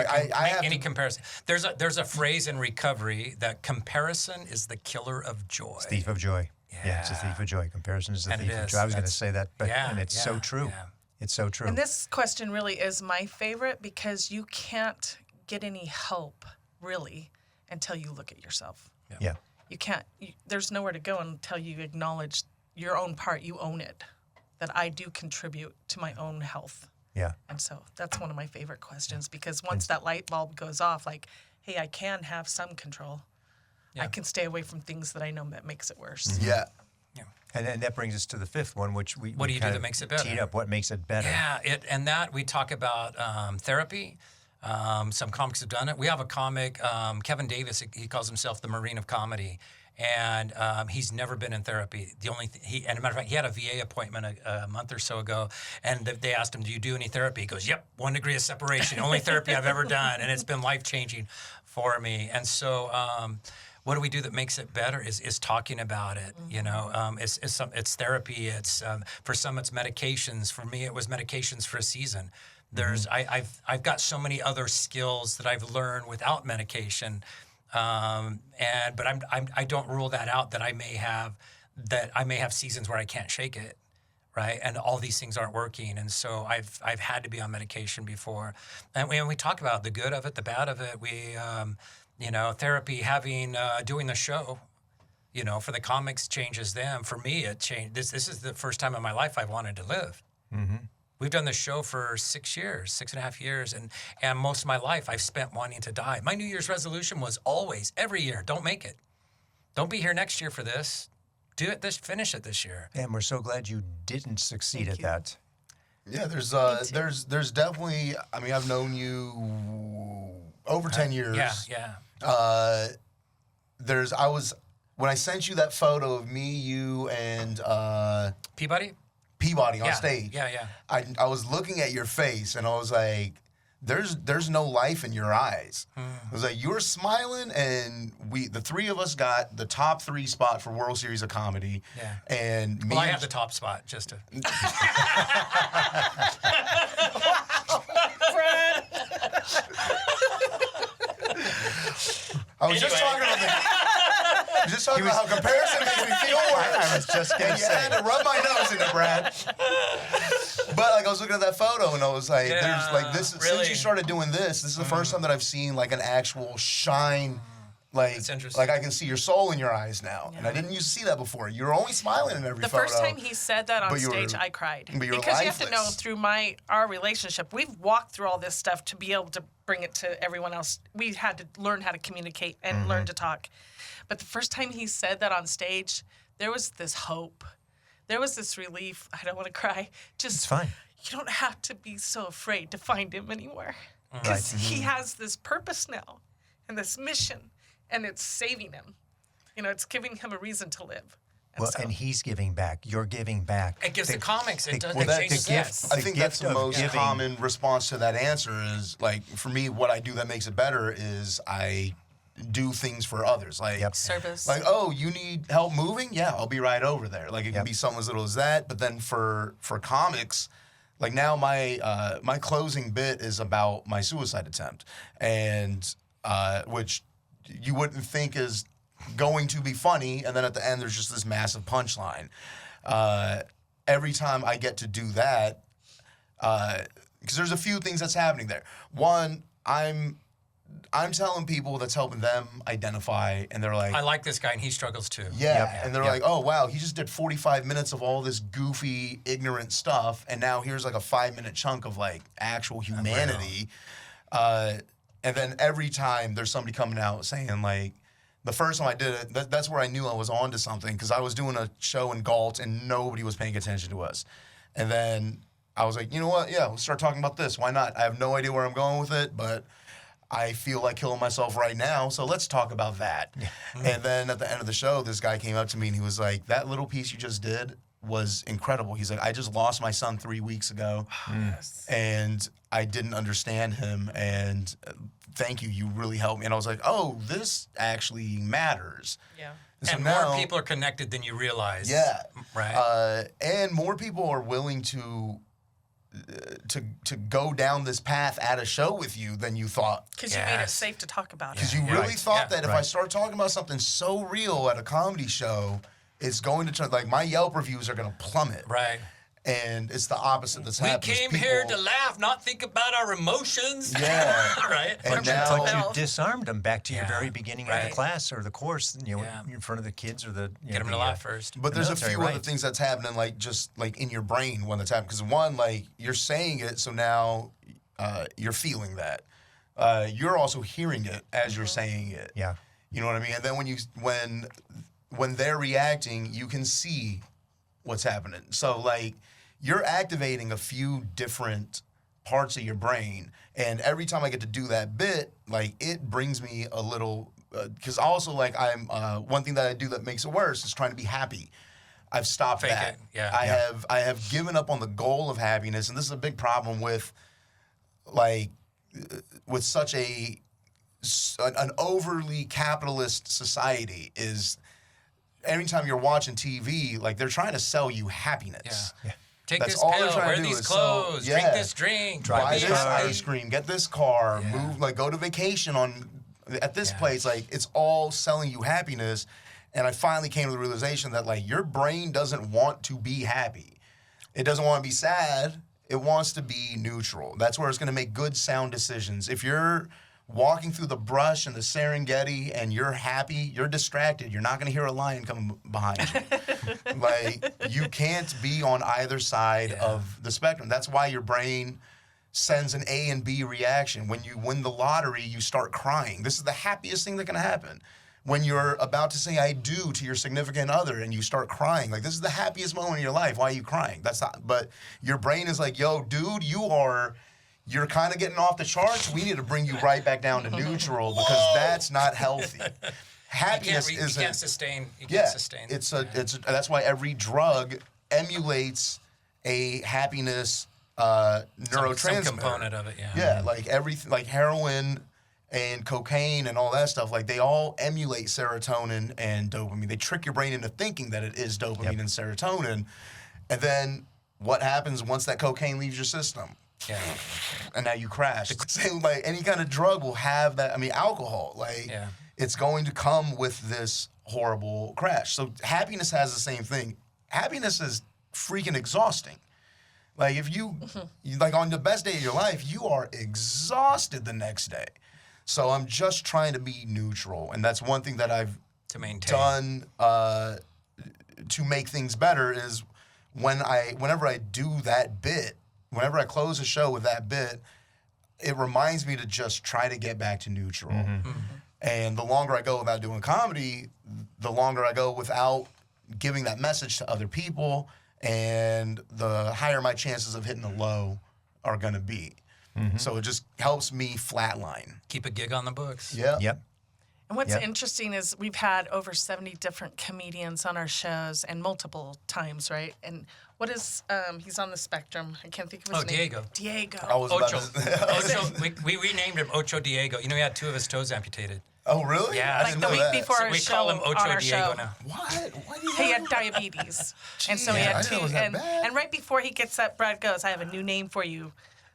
Speaker 2: any comparison. There's a phrase in recovery that comparison is the killer of joy.
Speaker 1: It's thief of joy. Yeah, it's a thief of joy. Comparison is the thief of joy. I was going to say that, but and it's so true. Yeah. It's so true.
Speaker 3: And this question really is my favorite, because you can't get any help, really, until you look at yourself.
Speaker 1: Yeah.
Speaker 3: You can't, there's nowhere to go until you acknowledge your own part. You own it, that I do contribute to my own health.
Speaker 1: Yeah.
Speaker 3: And so that's one of my favorite questions, because once that light bulb goes off, like, hey, I can have some control. I can stay away from things that I know that makes it worse.
Speaker 4: Yeah.
Speaker 1: And then that brings us to the fifth one, which we
Speaker 2: What do you do that makes it better?
Speaker 1: Teed up what makes it better.
Speaker 2: Yeah, we talk about therapy. Some comics have done it. We have a comic, Kevin Davis. He calls himself the Marine of Comedy, and he's never been in therapy. And a matter of fact, he had a VA appointment a month or so ago, and they asked him, "Do you do any therapy?" He goes, "Yep, 1 degree of separation. Only therapy I've ever done, and it's been life changing for me." And so. What do we do that makes it better is talking about it, it's therapy, it's for some it's medications. For me, it was medications for a season. I've got so many other skills that I've learned without medication, but I don't rule that out that I may have seasons where I can't shake it, right? And all these things aren't working, and so I've had to be on medication before, and we talk about the good of it, the bad of it. Therapy, doing the show, for the comics changes them. For me, it changed. This is the first time in my life I've wanted to live. Mm-hmm. We've done this show for 6.5 years, and most of my life I've spent wanting to die. My New Year's resolution was always, every year, don't make it. Don't be here next year for this. Do it finish it this year.
Speaker 1: And we're so glad you didn't succeed at that.
Speaker 4: Yeah, there's definitely. I mean, I've known you over 10 years.
Speaker 2: Yeah.
Speaker 4: When I sent you that photo of me, you, and
Speaker 2: Peabody
Speaker 4: on stage.
Speaker 2: Yeah.
Speaker 4: I was looking at your face, and I was like, there's no life in your eyes. I was like, you're smiling, and the three of us got the top 3 spot for World Series of Comedy.
Speaker 2: Yeah.
Speaker 4: And me,
Speaker 2: I have the top spot, just to.
Speaker 4: I was just talking about how comparison makes me feel worse.
Speaker 1: I was just going to
Speaker 4: You had
Speaker 1: say.
Speaker 4: to rub my nose in it, Brad. But like I was looking at that photo and I was like, there's like this
Speaker 2: really?
Speaker 4: since you started doing this is the first time that I've seen like an actual shine. Like,
Speaker 2: That's interesting.
Speaker 4: like I can see your soul in your eyes now, and I didn't used to see that before. You were only smiling in every
Speaker 3: The
Speaker 4: photo.
Speaker 3: first time he said that on
Speaker 4: but you were-
Speaker 3: stage, I cried.
Speaker 4: but you were
Speaker 3: Because you have to know
Speaker 4: lifeless.
Speaker 3: through our relationship, we've walked through all this stuff to be able to bring it to everyone else. We had to learn how to communicate and learn to talk. But the first time he said that on stage, there was this hope. There was this relief. I don't want to cry. Just
Speaker 1: It's fine.
Speaker 3: You don't have to be so afraid to find him anymore. Because he has this purpose now and this mission, and it's saving him. You know, it's giving him a reason to live.
Speaker 1: Well,
Speaker 3: so-
Speaker 1: and he's giving back. You're giving back.
Speaker 2: It gives the comics. It does.
Speaker 1: well,
Speaker 2: It
Speaker 1: that-
Speaker 2: changes
Speaker 1: the gift-
Speaker 2: that.
Speaker 4: I think
Speaker 1: the
Speaker 4: that's
Speaker 1: gift
Speaker 4: the
Speaker 1: of
Speaker 4: most
Speaker 1: giving.
Speaker 4: common response to that answer is like for me, what I do that makes it better is I do things for others. Like
Speaker 1: Yep.
Speaker 3: Service.
Speaker 4: Like, oh, you need help moving? Yeah, I'll be right over there. Like it can
Speaker 1: Yep.
Speaker 4: be something as little as that. But then for comics, like now my closing bit is about my suicide attempt, and which you wouldn't think is going to be funny, and then at the end there's just this massive punchline. Every time I get to do that, because there's a few things that's happening there. One, I'm telling people that's helping them identify, and they're like,
Speaker 2: I like this guy, and he struggles too.
Speaker 4: yeah,
Speaker 1: Yep.
Speaker 4: and they're
Speaker 1: Yep.
Speaker 4: like, oh wow, he just did 45 minutes of all this goofy, ignorant stuff, and now here's like a 5-minute chunk of like actual humanity. And then every time there's somebody coming out saying like, the first time I did it, that's where I knew I was onto something because I was doing a show in Galt and nobody was paying attention to us. And then I was like, you know what? Yeah, let's start talking about this. Why not? I have no idea where I'm going with it, but I feel like killing myself right now, so let's talk about that. And then at the end of the show, this guy came up to me and he was like, that little piece you just did was incredible. He's like, I just lost my son 3 weeks ago, and I didn't understand him, and thank you, you really helped me. And I was like, oh, this actually matters.
Speaker 3: Yeah.
Speaker 4: So
Speaker 2: And
Speaker 4: now,
Speaker 2: more people are connected than you realize.
Speaker 4: yeah,
Speaker 2: Right.
Speaker 4: and more people are willing to go down this path at a show with you than you thought.
Speaker 3: Because you made it
Speaker 2: Yes.
Speaker 3: safe to talk about it.
Speaker 4: Because you
Speaker 2: Yeah,
Speaker 4: really
Speaker 2: right.
Speaker 4: thought
Speaker 2: Yeah,
Speaker 4: that if I
Speaker 1: right.
Speaker 4: start talking about something so real at a comedy show, it's going to turn like my Yelp reviews are going to plummet.
Speaker 2: Right.
Speaker 4: And it's the opposite that's
Speaker 2: We
Speaker 4: happening.
Speaker 2: came here to laugh, not think about our emotions.
Speaker 4: Yeah.
Speaker 2: Right.
Speaker 4: And
Speaker 1: But
Speaker 4: now-
Speaker 1: you
Speaker 3: Well-
Speaker 1: disarmed them back to your
Speaker 2: Yeah,
Speaker 1: very beginning of
Speaker 2: right.
Speaker 1: the class or the course, you know,
Speaker 2: Yeah.
Speaker 1: in front of the kids or the
Speaker 2: Get them to laugh first.
Speaker 4: But there's a
Speaker 1: military
Speaker 4: few other
Speaker 1: rights.
Speaker 4: things that's happening, like just like in your brain when that's happening. Because one, like you're saying it, so now you're feeling that. You're also hearing it as you're saying it.
Speaker 1: Yeah.
Speaker 4: You know what I mean? And then when they're reacting, you can see what's happening. So like you're activating a few different parts of your brain, and every time I get to do that bit, like it brings me a little. Because also like I'm one thing that I do that makes it worse is trying to be happy. I've stopped
Speaker 2: Fake
Speaker 4: that.
Speaker 2: it, yeah.
Speaker 4: I have given up on the goal of happiness, and this is a big problem with like with such an overly capitalist society is every time you're watching TV, like they're trying to sell you happiness.
Speaker 2: Yeah. Take
Speaker 4: That's
Speaker 2: this
Speaker 4: all they're
Speaker 2: pill,
Speaker 4: trying to
Speaker 2: wear
Speaker 4: do
Speaker 2: these
Speaker 4: is sell-
Speaker 2: clothes,
Speaker 4: yeah.
Speaker 2: drink this drink,
Speaker 1: Drive
Speaker 4: Buy
Speaker 1: this
Speaker 4: this
Speaker 1: car.
Speaker 4: ice cream, get this car,
Speaker 2: Yeah.
Speaker 4: move, like go to vacation at this
Speaker 2: Yeah.
Speaker 4: place. Like it's all selling you happiness. And I finally came to the realization that like your brain doesn't want to be happy. It doesn't want to be sad. It wants to be neutral. That's where it's going to make good sound decisions. If you're walking through the brush in the Serengeti and you're happy, you're distracted. You're not going to hear a lion coming behind you. Like you can't be on either side
Speaker 2: Yeah.
Speaker 4: of the spectrum. That's why your brain sends an A and B reaction. When you win the lottery, you start crying. This is the happiest thing that can happen. When you're about to say I do to your significant other and you start crying, like this is the happiest moment in your life. Why are you crying? That's not, but your brain is like, yo, dude, you're kind of getting off the charts. We need to bring you right back down to neutral because that's not healthy. Happiness
Speaker 2: You
Speaker 4: isn't.
Speaker 2: can't sustain. You
Speaker 4: Yeah,
Speaker 2: can't sustain.
Speaker 4: that's why every drug emulates a happiness neurotransmitter.
Speaker 2: Some component of it. Yeah.
Speaker 4: Yeah, like everything, like heroin and cocaine and all that stuff. Like they all emulate serotonin and dopamine. They trick your brain into thinking that it is dopamine and serotonin, and then what happens once that cocaine leaves your system?
Speaker 2: Yeah.
Speaker 4: And now you crash. Same like any kind of drug will have that. I mean, alcohol, like
Speaker 2: Yeah.
Speaker 4: it's going to come with this horrible crash. So happiness has the same thing. Happiness is freaking exhausting. Like if you, like on the best day of your life, you are exhausted the next day. So I'm just trying to be neutral. And that's one thing that I've
Speaker 2: To maintain.
Speaker 4: done to make things better is whenever I do that bit, whenever I close a show with that bit, it reminds me to just try to get back to neutral. And the longer I go without doing comedy, the longer I go without giving that message to other people, and the higher my chances of hitting a low are going to be. So it just helps me flatline.
Speaker 2: Keep a gig on the books.
Speaker 4: Yeah.
Speaker 1: Yep.
Speaker 3: And what's
Speaker 1: Yep.
Speaker 3: interesting is we've had over 70 different comedians on our shows and multiple times, right? And what is, he's on the spectrum. I can't think of his name.
Speaker 2: Diego.
Speaker 3: Diego.
Speaker 4: I was about
Speaker 2: Ocho.
Speaker 4: to,
Speaker 2: Ocho. We renamed him Ocho Diego. You know, he had 2 of his toes amputated.
Speaker 4: oh, really?
Speaker 2: Yeah,
Speaker 4: I
Speaker 3: like
Speaker 4: didn't
Speaker 3: the
Speaker 4: know
Speaker 3: week
Speaker 4: that.
Speaker 3: before
Speaker 2: So
Speaker 3: our
Speaker 2: we
Speaker 3: show,
Speaker 2: call him
Speaker 3: on
Speaker 2: Ocho
Speaker 3: our
Speaker 2: Diego
Speaker 3: show.
Speaker 2: now.
Speaker 4: What? Why do you
Speaker 3: He
Speaker 4: have
Speaker 3: had diabetes. And so he
Speaker 4: Jeez, I
Speaker 3: had
Speaker 4: didn't know it
Speaker 3: 2.
Speaker 4: was that bad.
Speaker 3: And right before he gets up, Brad goes, I have a new name for you.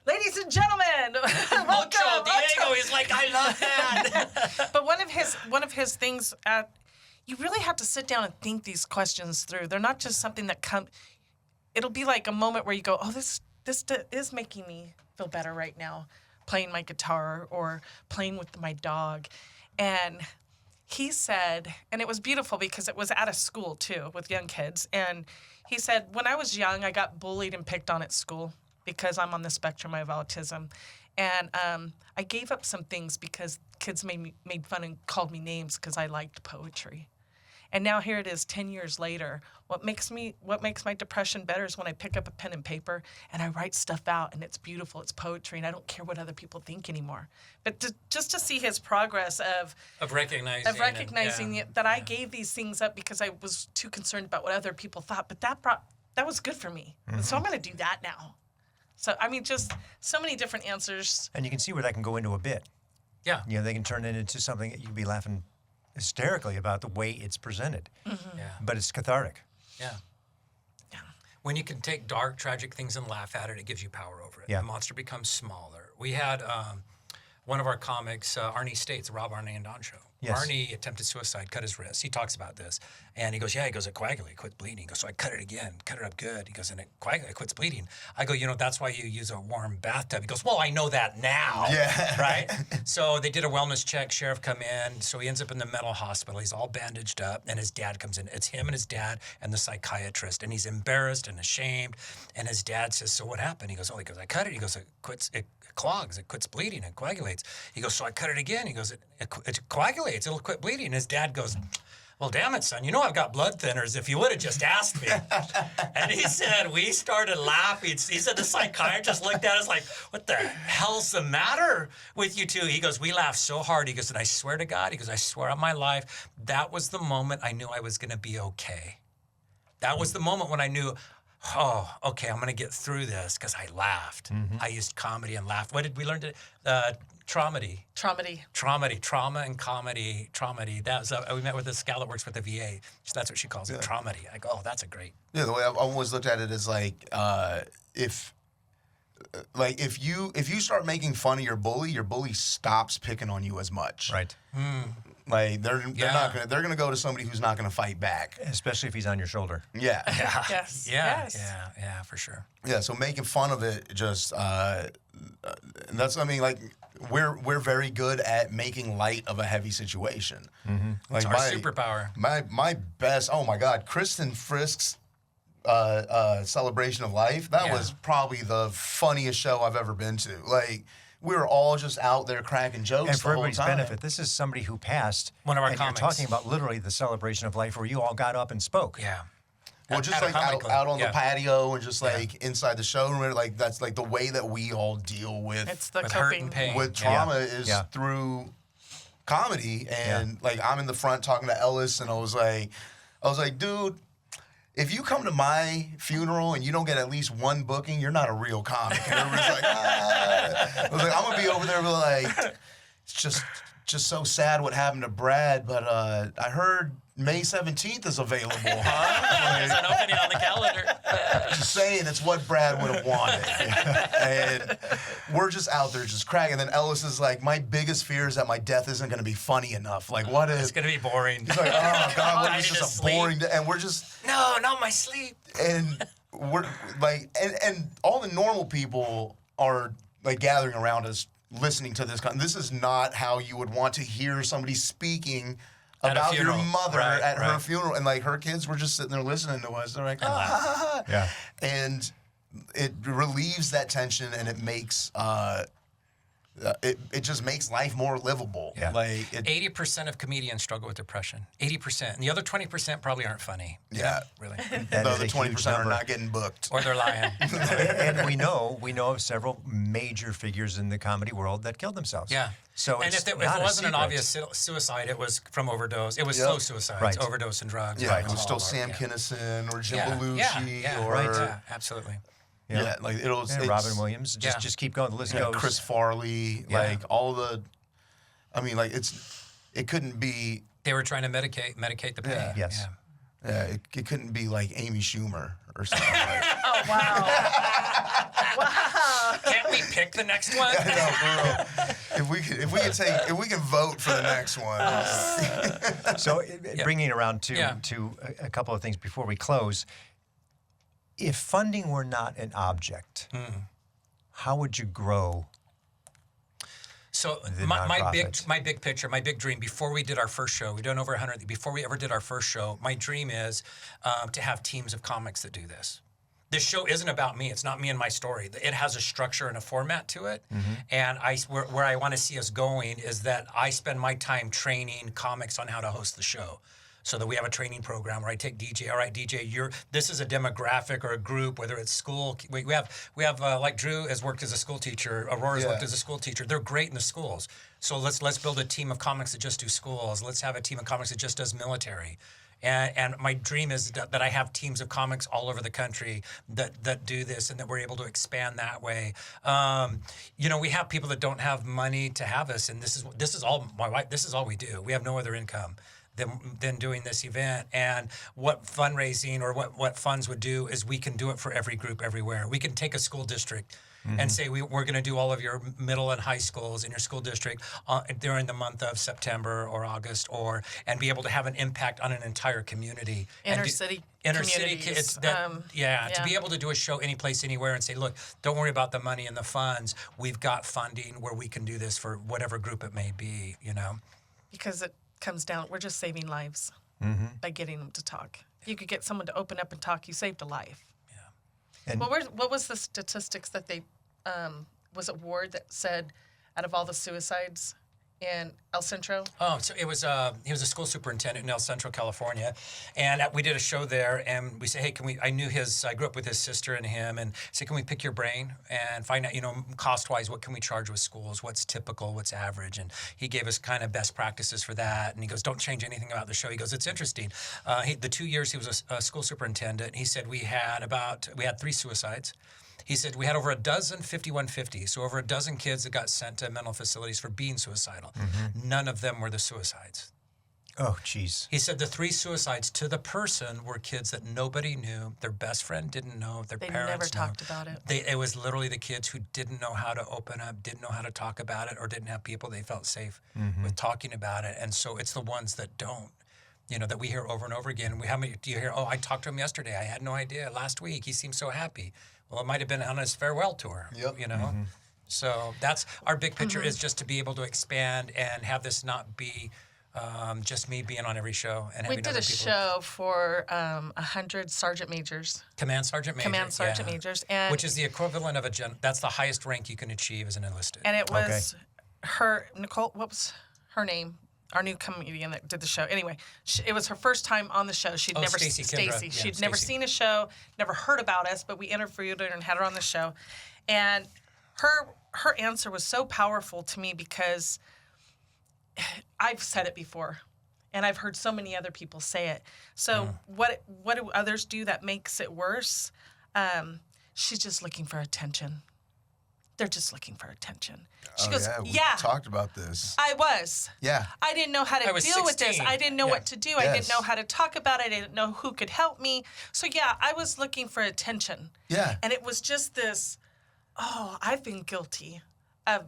Speaker 3: Ladies and gentlemen, welcome,
Speaker 2: Ocho Diego.
Speaker 3: Ocho.
Speaker 2: He's like, I love that.
Speaker 3: But one of his things, you really have to sit down and think these questions through. They're not just something that come. It'll be like a moment where you go, oh, this is making me feel better right now, playing my guitar or playing with my dog, and he said, and it was beautiful because it was at a school too with young kids, and he said, when I was young, I got bullied and picked on at school because I'm on the spectrum of autism. And I gave up some things because kids made fun and called me names because I liked poetry. And now here it is 10 years later. What makes my depression better is when I pick up a pen and paper and I write stuff out, and it's beautiful, it's poetry, and I don't care what other people think anymore. But just to see his progress of
Speaker 2: recognizing.
Speaker 3: that I gave these things up because I was too concerned about what other people thought, but that was good for me. And so I'm going to do that now. So, I mean, just so many different answers.
Speaker 1: And you can see where that can go into a bit.
Speaker 2: Yeah.
Speaker 1: You know, they can turn it into something that you can be laughing hysterically about the way it's presented.
Speaker 2: Yeah.
Speaker 1: But it's cathartic.
Speaker 2: Yeah. When you can take dark, tragic things and laugh at it, it gives you power over it.
Speaker 1: Yeah.
Speaker 2: The monster becomes smaller. We had one of our comics, Arnie States, Rob Arnie and Don show.
Speaker 1: Yes.
Speaker 2: Arnie attempted suicide, cut his wrist. He talks about this. And he goes, it coagulated, quit bleeding. He goes, so I cut it again, cut it up good. He goes, and it coagulated, quits bleeding. I go, that's why you use a warm bathtub. He goes, well, I know that now.
Speaker 4: Yeah.
Speaker 2: Right? So they did a wellness check, sheriff come in. So he ends up in the mental hospital. He's all bandaged up, and his dad comes in. It's him and his dad and the psychiatrist. And he's embarrassed and ashamed. And his dad says, so what happened? He goes, I cut it. He goes, it clogs, it quits bleeding, it coagulates. He goes, so I cut it again. He goes, it coagulates, it'll quit bleeding. And his dad goes, well, damn it, son, I've got blood thinners. If you would have just asked me. And he said, we started laughing. He said the psychiatrist looked at us like, what the hell's the matter with you two? He goes, we laughed so hard. He goes, and I swear to God, he goes, I swear on my life, that was the moment I knew I was going to be okay. That was the moment when I knew, oh, okay, I'm going to get through this because I laughed. I used comedy and laughed. What did we learn today? Traumedy. Trauma and comedy. Traumedy. That was, we met with this gal that works with the VA. That's what she calls it, traumedy. I go, oh, that's a great.
Speaker 4: Yeah, the way I've always looked at it is like, if you start making fun of your bully stops picking on you as much.
Speaker 1: Right.
Speaker 4: Like they're gonna go to somebody who's not gonna fight back.
Speaker 1: Especially if he's on your shoulder.
Speaker 4: Yeah.
Speaker 3: Yes.
Speaker 2: Yeah,
Speaker 3: Yes.
Speaker 2: yeah, for sure.
Speaker 4: Yeah, so making fun of it just we're very good at making light of a heavy situation. Like
Speaker 2: It's our superpower.
Speaker 4: My best, oh my God, Kristen Frisk's celebration of life, that was probably the funniest show I've ever been to. Like, we were all just out there cracking jokes
Speaker 1: And for
Speaker 4: the whole
Speaker 1: everybody's
Speaker 4: time.
Speaker 1: benefit, this is somebody who passed.
Speaker 2: One of our
Speaker 1: and
Speaker 2: comics.
Speaker 1: You're talking about literally the celebration of life where you all got up and spoke.
Speaker 2: Yeah.
Speaker 4: Well, just
Speaker 2: At a
Speaker 4: like
Speaker 2: comedy
Speaker 4: out
Speaker 2: club.
Speaker 4: on the patio and just like inside the showroom, like that's like the way that we all deal with
Speaker 3: It's the
Speaker 2: With hurt
Speaker 3: coping.
Speaker 2: and pain.
Speaker 4: with trauma is
Speaker 1: Yeah.
Speaker 4: through comedy. And like I'm in the front talking to Ellis, and I was like, dude, if you come to my funeral and you don't get at least one booking, you're not a real comic. And everybody's like, ah. I was like, I'm gonna be over there like, it's just so sad what happened to Brad, but I heard May 17th is available, huh?
Speaker 2: There's an opening on the calendar.
Speaker 4: Just saying, it's what Brad would have wanted. And we're just out there just cracking. And then Ellis is like, my biggest fear is that my death isn't going to be funny enough. Like, what if...
Speaker 2: It's going to be boring.
Speaker 4: He's like, oh, God, what if it's
Speaker 2: Dying in
Speaker 4: just a
Speaker 2: his
Speaker 4: boring... And we're just...
Speaker 2: No, not my sleep.
Speaker 4: And we're like... And all the normal people are, like, gathering around us, listening to this. This is not how you would want to hear somebody speaking about your mother at her funeral. And like her kids were just sitting there listening to us. They're like, ah.
Speaker 1: Yeah.
Speaker 4: And it relieves that tension, and it makes it just makes life more livable.
Speaker 1: Yeah.
Speaker 4: Like
Speaker 2: 80% of comedians struggle with depression. 80%. And the other 20% probably aren't funny.
Speaker 4: Yeah.
Speaker 2: Really.
Speaker 1: That
Speaker 4: the
Speaker 1: is
Speaker 4: other
Speaker 1: a huge
Speaker 4: 20% are
Speaker 1: number.
Speaker 4: not getting booked.
Speaker 2: Or they're lying.
Speaker 1: And we know of several major figures in the comedy world that killed themselves.
Speaker 2: Yeah.
Speaker 1: So
Speaker 2: And
Speaker 1: it's
Speaker 2: if it
Speaker 1: not a
Speaker 2: wasn't an
Speaker 1: secret.
Speaker 2: obvious suicide, it was from overdose. It was slow suicides,
Speaker 1: Right.
Speaker 2: overdose and drugs.
Speaker 4: Yeah,
Speaker 1: Right.
Speaker 4: it was still
Speaker 2: alcohol,
Speaker 4: Sam Kinison or Jim
Speaker 2: Yeah.
Speaker 4: Belushi
Speaker 2: Yeah.
Speaker 4: or
Speaker 2: Right. Yeah, absolutely.
Speaker 4: yeah, like it's
Speaker 1: Robin Williams.
Speaker 2: Yeah.
Speaker 1: Just keep going. The list
Speaker 4: you know,
Speaker 1: goes.
Speaker 4: Chris Farley,
Speaker 2: Yeah.
Speaker 4: like all the, I mean, like it couldn't be,
Speaker 2: They were trying to medicate the pain.
Speaker 4: Yeah.
Speaker 1: Yes.
Speaker 4: it couldn't be like Amy Schumer or something. Like,
Speaker 3: Oh, wow.
Speaker 2: Can't we pick the next one?
Speaker 4: no, for real. If we can vote for the next one.
Speaker 1: So bringing it around
Speaker 2: Yeah.
Speaker 1: to a couple of things before we close. If funding were not an object, how would you grow?
Speaker 2: So
Speaker 1: The
Speaker 2: my
Speaker 1: nonprofit.
Speaker 2: big picture, my big dream before we did our first show, we've done over 100. Before we ever did our first show, my dream is to have teams of comics that do this. This show isn't about me. It's not me and my story. It has a structure and a format to it. And where I want to see us going is that I spend my time training comics on how to host the show. So that we have a training program where I take DJ. All right, DJ, this is a demographic or a group, whether it's school. We have like Drew has worked as a school teacher. Aurora's worked as a school teacher. They're great in the schools. So let's build a team of comics that just do schools. Let's have a team of comics that just does military. And my dream is that I have teams of comics all over the country that do this, and that we're able to expand that way. We have people that don't have money to have us, and this is all my wife. This is all we do. We have no other income than doing this event. And what fundraising or what funds would do is we can do it for every group everywhere. We can take a school district and say we're going to do all of your middle and high schools in your school district during the month of September or August, and be able to have an impact on an entire community.
Speaker 3: Inner city
Speaker 2: kids.
Speaker 3: communities.
Speaker 2: To be able to do a show any place, anywhere, and say, look, don't worry about the money and the funds. We've got funding where we can do this for whatever group it may be.
Speaker 3: Because it comes down, we're just saving lives by getting them to talk. If you could get someone to open up and talk, you saved a life.
Speaker 2: Yeah.
Speaker 1: And
Speaker 3: What was the statistics that they, was it Ward that said out of all the suicides in El Centro?
Speaker 2: Oh, so he was a school superintendent in El Centro, California, and we did a show there, and we said, hey, I grew up with his sister and him, and said, can we pick your brain and find out, cost-wise, what can we charge with schools, what's typical, what's average, and he gave us kind of best practices for that, and he goes, don't change anything about the show. He goes, it's interesting. The 2 years he was a school superintendent, he said we had 3 suicides. He said we had over a dozen 5150, so over a dozen kids that got sent to mental facilities for being suicidal. None of them were the suicides.
Speaker 1: oh, geez.
Speaker 2: He said the 3 suicides to the person were kids that nobody knew, their best friend didn't know, their
Speaker 3: They
Speaker 2: parents
Speaker 3: never
Speaker 2: knew.
Speaker 3: talked about it.
Speaker 2: It was literally the kids who didn't know how to open up, didn't know how to talk about it, or didn't have people they felt safe with talking about it. And so it's the ones that don't. That we hear over and over again. How many do you hear? Oh, I talked to him yesterday. I had no idea. Last week, he seemed so happy. Well, it might have been on his farewell tour.
Speaker 4: Yep.
Speaker 2: So that's our big picture is just to be able to expand and have this not be just me being on every show and
Speaker 3: We
Speaker 2: having
Speaker 3: did
Speaker 2: other
Speaker 3: a
Speaker 2: people.
Speaker 3: show for 100 sergeant majors,
Speaker 2: Command Sergeant Major.
Speaker 3: command sergeant
Speaker 2: yeah.
Speaker 3: majors, and
Speaker 2: Which is the equivalent of that's the highest rank you can achieve as an enlisted.
Speaker 3: and it was her Nicole. What was her name? Our new comedian that did the show. Anyway, it was her first time on the show. She'd never
Speaker 2: Stacey Kindra.
Speaker 3: Stacy.
Speaker 2: Yeah,
Speaker 3: She'd never
Speaker 2: Stacey.
Speaker 3: seen a show, never heard about us, but we interviewed her and had her on the show. And her answer was so powerful to me because I've said it before, and I've heard so many other people say it. So what do others do that makes it worse? She's just looking for attention. they're just looking for attention. She
Speaker 4: Oh,
Speaker 3: goes,
Speaker 4: yeah, we
Speaker 3: yeah,
Speaker 4: talked about this.
Speaker 3: I was.
Speaker 4: Yeah.
Speaker 3: I didn't know how to
Speaker 2: I was
Speaker 3: deal with this.
Speaker 2: 16.
Speaker 3: I didn't know
Speaker 2: Yeah.
Speaker 3: what to do. I
Speaker 4: Yes.
Speaker 3: didn't know how to talk about it. I didn't know who could help me. So yeah, I was looking for attention.
Speaker 4: Yeah.
Speaker 3: And it was just this, I've been guilty of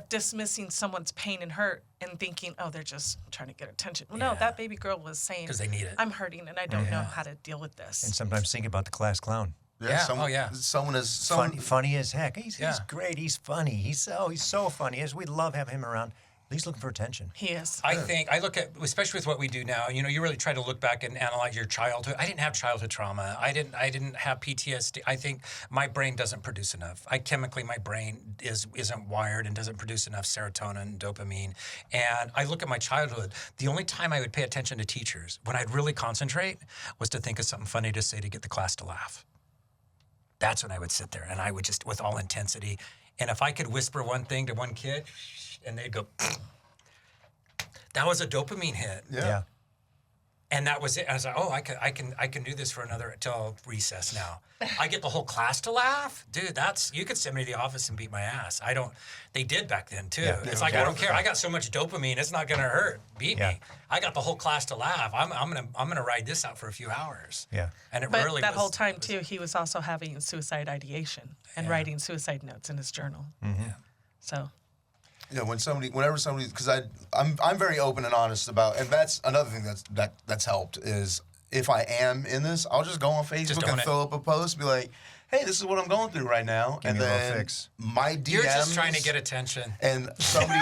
Speaker 3: dismissing someone's pain and hurt and thinking, oh, they're just trying to get attention. Well, no,
Speaker 2: Yeah.
Speaker 3: that baby girl was saying,
Speaker 2: 'Cause they need it.
Speaker 3: I'm hurting and I don't know how to deal with this.
Speaker 1: And sometimes think about the class clown.
Speaker 2: Yeah. Oh, yeah.
Speaker 4: Someone is
Speaker 1: Funny as heck. He's
Speaker 2: Yeah.
Speaker 1: great. He's funny. He's so funny. We love having him around. He's looking for attention.
Speaker 3: He is.
Speaker 2: I think I look at, especially with what we do now. You know, you really try to look back and analyze your childhood. I didn't have childhood trauma. I didn't have PTSD. I think my brain doesn't produce enough. Chemically, my brain isn't wired and doesn't produce enough serotonin and dopamine. And I look at my childhood. The only time I would pay attention to teachers, when I'd really concentrate, was to think of something funny to say to get the class to laugh. That's when I would sit there and I would just, with all intensity. And if I could whisper one thing to one kid, and they'd go, that was a dopamine hit.
Speaker 1: Yeah.
Speaker 2: And that was it. I was like, oh, I can do this for another till recess now. I get the whole class to laugh, dude. You could send me to the office and beat my ass. I don't. They did back then too.
Speaker 1: Yeah.
Speaker 2: It's like I don't care. I got so much dopamine, it's not gonna hurt. Beat
Speaker 1: Yeah.
Speaker 2: me. I got the whole class to laugh. I'm gonna ride this out for a few hours.
Speaker 1: Yeah.
Speaker 2: And it
Speaker 3: But
Speaker 2: really
Speaker 3: that
Speaker 2: was,
Speaker 3: whole time too, he was also having suicide ideation and writing suicide notes in his journal.
Speaker 1: Mm-hmm.
Speaker 3: So
Speaker 4: whenever somebody, because I'm very open and honest about, and that's another thing that's helped is if I am in this, I'll just go on Facebook
Speaker 2: own
Speaker 4: and
Speaker 2: it.
Speaker 4: fill up a post, be like, hey, this is what I'm going through right now,
Speaker 1: Give
Speaker 4: and
Speaker 1: me a little
Speaker 4: then
Speaker 1: fix.
Speaker 4: my DMs.
Speaker 2: You're just trying to get attention.
Speaker 4: And somebody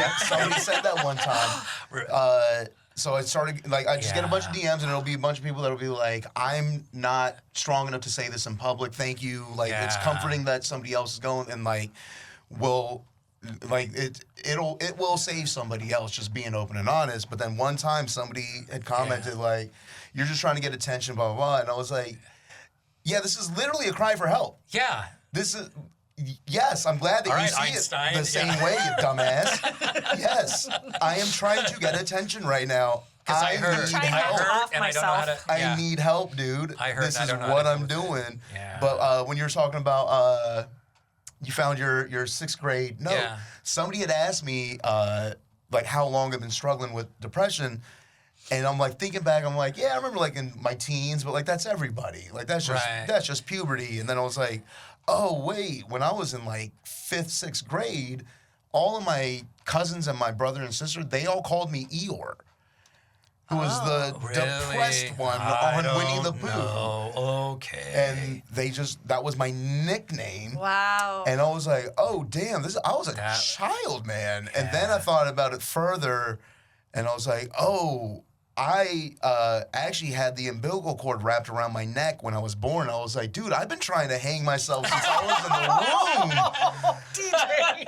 Speaker 4: said that one time. So I started, like, I just get a bunch of DMs, and it'll be a bunch of people that'll be like, I'm not strong enough to say this in public. Thank you. Like, it's
Speaker 2: Yeah.
Speaker 4: comforting that somebody else is going, and like, it will save somebody else just being open and honest. But then one time somebody had commented like, you're just trying to get attention, blah, blah, blah. And I was like, yeah, this is literally a cry for help.
Speaker 2: Yeah.
Speaker 4: This is, yes, I'm glad that
Speaker 2: All
Speaker 4: you
Speaker 2: right,
Speaker 4: see
Speaker 2: Einstein,
Speaker 4: it the same
Speaker 2: yeah.
Speaker 4: way, you dumbass. Yes, I am trying to get attention right now.
Speaker 2: 'Cause I heard,
Speaker 4: need
Speaker 3: Trying
Speaker 2: I
Speaker 3: not to
Speaker 4: help.
Speaker 2: heard,
Speaker 3: off
Speaker 2: and I don't know how to.
Speaker 3: myself.
Speaker 2: Yeah.
Speaker 4: I need help, dude.
Speaker 2: I heard,
Speaker 4: this
Speaker 2: and I
Speaker 4: is
Speaker 2: don't know how
Speaker 4: what
Speaker 2: to
Speaker 4: I'm
Speaker 2: deal with it.
Speaker 4: doing.
Speaker 2: Yeah.
Speaker 4: But when you're talking about you found your sixth grade note,
Speaker 2: Yeah.
Speaker 4: somebody had asked me like how long I've been struggling with depression. And I'm like thinking back, I'm like, yeah, I remember like in my teens, but like that's everybody. Like that's just puberty. And then I was like, oh wait, when I was in like 5th, 6th grade, all of my cousins and my brother and sister, they all called me Eeyore, who was the depressed one on Winnie the Pooh.
Speaker 2: Oh, okay.
Speaker 4: And that was my nickname.
Speaker 3: wow.
Speaker 4: And I was like, oh damn, I was a child, man. And then I thought about it further, and I was like, oh, I actually had the umbilical cord wrapped around my neck when I was born. I was like, dude, I've been trying to hang myself since I was in the womb.
Speaker 3: DJ.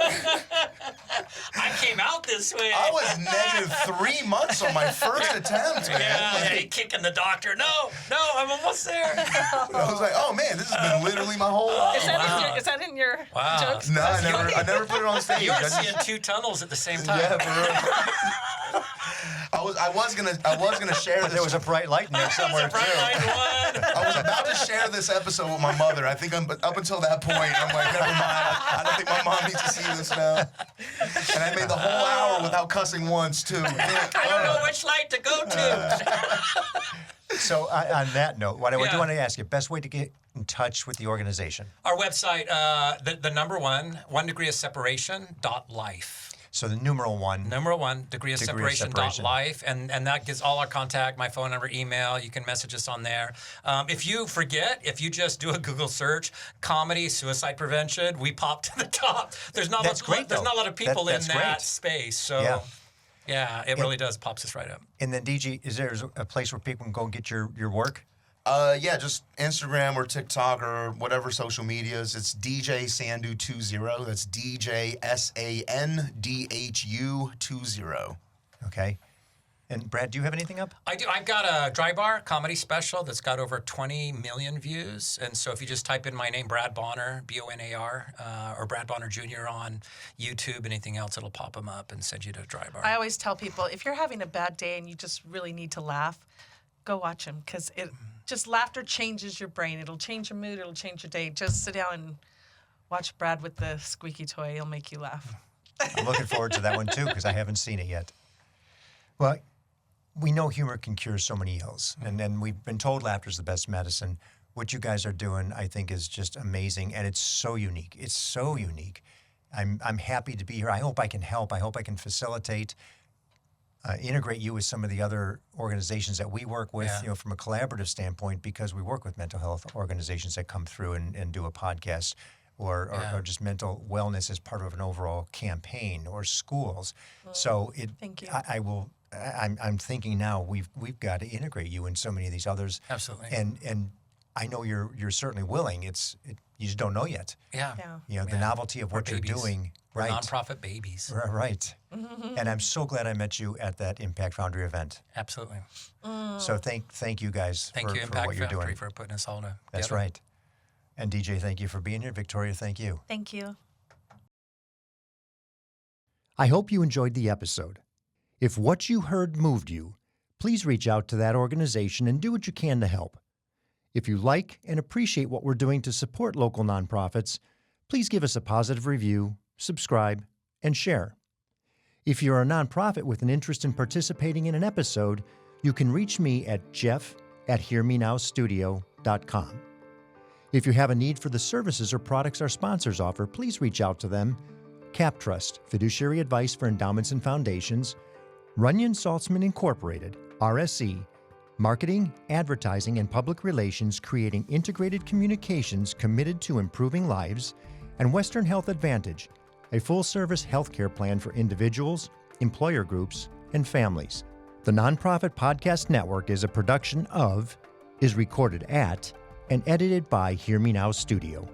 Speaker 2: I came out this way.
Speaker 4: I was negative 3 months on my first attempt, man.
Speaker 2: Yeah,
Speaker 4: Like,
Speaker 2: kicking the doctor. No, I'm almost there.
Speaker 4: I was like, oh man, this has been literally my whole life.
Speaker 3: Is that in your
Speaker 2: Wow.
Speaker 3: jokes?
Speaker 4: No, I never put it on stage.
Speaker 2: You were
Speaker 4: I just-
Speaker 2: seeing 2 tunnels at the same time.
Speaker 4: Yeah, for real. I was gonna share
Speaker 1: But
Speaker 4: this.
Speaker 1: there was a bright light in there somewhere
Speaker 2: Bright
Speaker 1: too.
Speaker 2: line one.
Speaker 4: I was about to share this episode with my mother. I think up until that point, I'm like, never mind. I don't think my mom needs to see this now. And I made the whole hour without cussing once too.
Speaker 2: I don't know which light to go to.
Speaker 1: So on that note, what I do
Speaker 2: Yeah.
Speaker 1: want to ask you, best way to get in touch with the organization?
Speaker 2: Our website, the number one degree of separation.life.
Speaker 1: So the numeral 1.
Speaker 2: Number 1, degree of
Speaker 1: Degree of
Speaker 2: separation.
Speaker 1: separation.
Speaker 2: Life, and that gives all our contact, my phone number, email. You can message us on there. If you forget, if you just do a Google search, comedy, suicide prevention, we pop to the top. There's not
Speaker 1: That's great,
Speaker 2: there's
Speaker 1: though.
Speaker 2: not a lot of people
Speaker 1: That's
Speaker 2: in that
Speaker 1: great.
Speaker 2: space. So
Speaker 1: Yeah.
Speaker 2: yeah, it really does pops us right up.
Speaker 1: And then DG, is there a place where people can go and get your work?
Speaker 4: Yeah, just Instagram or TikTok or whatever social medias. It's DJ Sandu20. That's DJ SANDHU20.
Speaker 1: Okay. And Brad, do you have anything up?
Speaker 2: I do. I've got a dry bar comedy special that's got over 20 million views. And so if you just type in my name, Brad Bonner, Bonar, or Brad Bonner Jr. on YouTube, anything else, it'll pop them up and send you to dry bar.
Speaker 3: I always tell people, if you're having a bad day and you just really need to laugh, go watch them, because laughter changes your brain. It'll change your mood. It'll change your day. Just sit down and Watch Brad with the squeaky toy. He'll make you laugh.
Speaker 1: I'm looking forward to that one too because I haven't seen it yet. Well, we know humor can cure so many ills, and then we've been told laughter is the best medicine. What you guys are doing, I think, is just amazing, and it's so unique. It's so unique. I'm happy to be here. I hope I can help. I hope I can facilitate, integrate you with some of the other organizations that we work with,
Speaker 2: Yeah.
Speaker 1: from a collaborative standpoint, because we work with mental health organizations that come through and do a podcast or just mental wellness as part of an overall campaign, or schools. So
Speaker 3: Thank you.
Speaker 1: I'm thinking now we've got to integrate you in so many of these others.
Speaker 2: Absolutely.
Speaker 1: And I know you're certainly willing. You just don't know yet.
Speaker 2: Yeah.
Speaker 3: Yeah.
Speaker 1: The novelty of what you're
Speaker 2: babies.
Speaker 1: doing.
Speaker 2: We're
Speaker 1: Right.
Speaker 2: nonprofit babies.
Speaker 1: Right. And I'm so glad I met you at that Impact Foundry event.
Speaker 2: Absolutely.
Speaker 1: So thank you guys
Speaker 2: Thank
Speaker 1: for,
Speaker 2: you,
Speaker 1: for
Speaker 2: Impact
Speaker 1: what you're
Speaker 2: Foundry,
Speaker 1: doing.
Speaker 2: for putting us all together.
Speaker 1: That's right. And DJ, thank you for being here. Victoria, thank you.
Speaker 3: Thank you.
Speaker 1: I hope you enjoyed the episode. If what you heard moved you, please reach out to that organization and do what you can to help. If you like and appreciate what we're doing to support local nonprofits, please give us a positive review, subscribe, and share. If you're a nonprofit with an interest in participating in an episode, you can reach me at jeff@hearmenowstudio.com. If you have a need for the services or products our sponsors offer, please reach out to them. CapTrust, fiduciary advice for endowments and foundations. Runyon Saltzman Incorporated, RSE, marketing, advertising, and public relations, creating integrated communications committed to improving lives. And Western Health Advantage, a full-service healthcare plan for individuals, employer groups, and families. The Nonprofit Podcast Network is a production of, is recorded at, and edited by Hear Me Now Studio.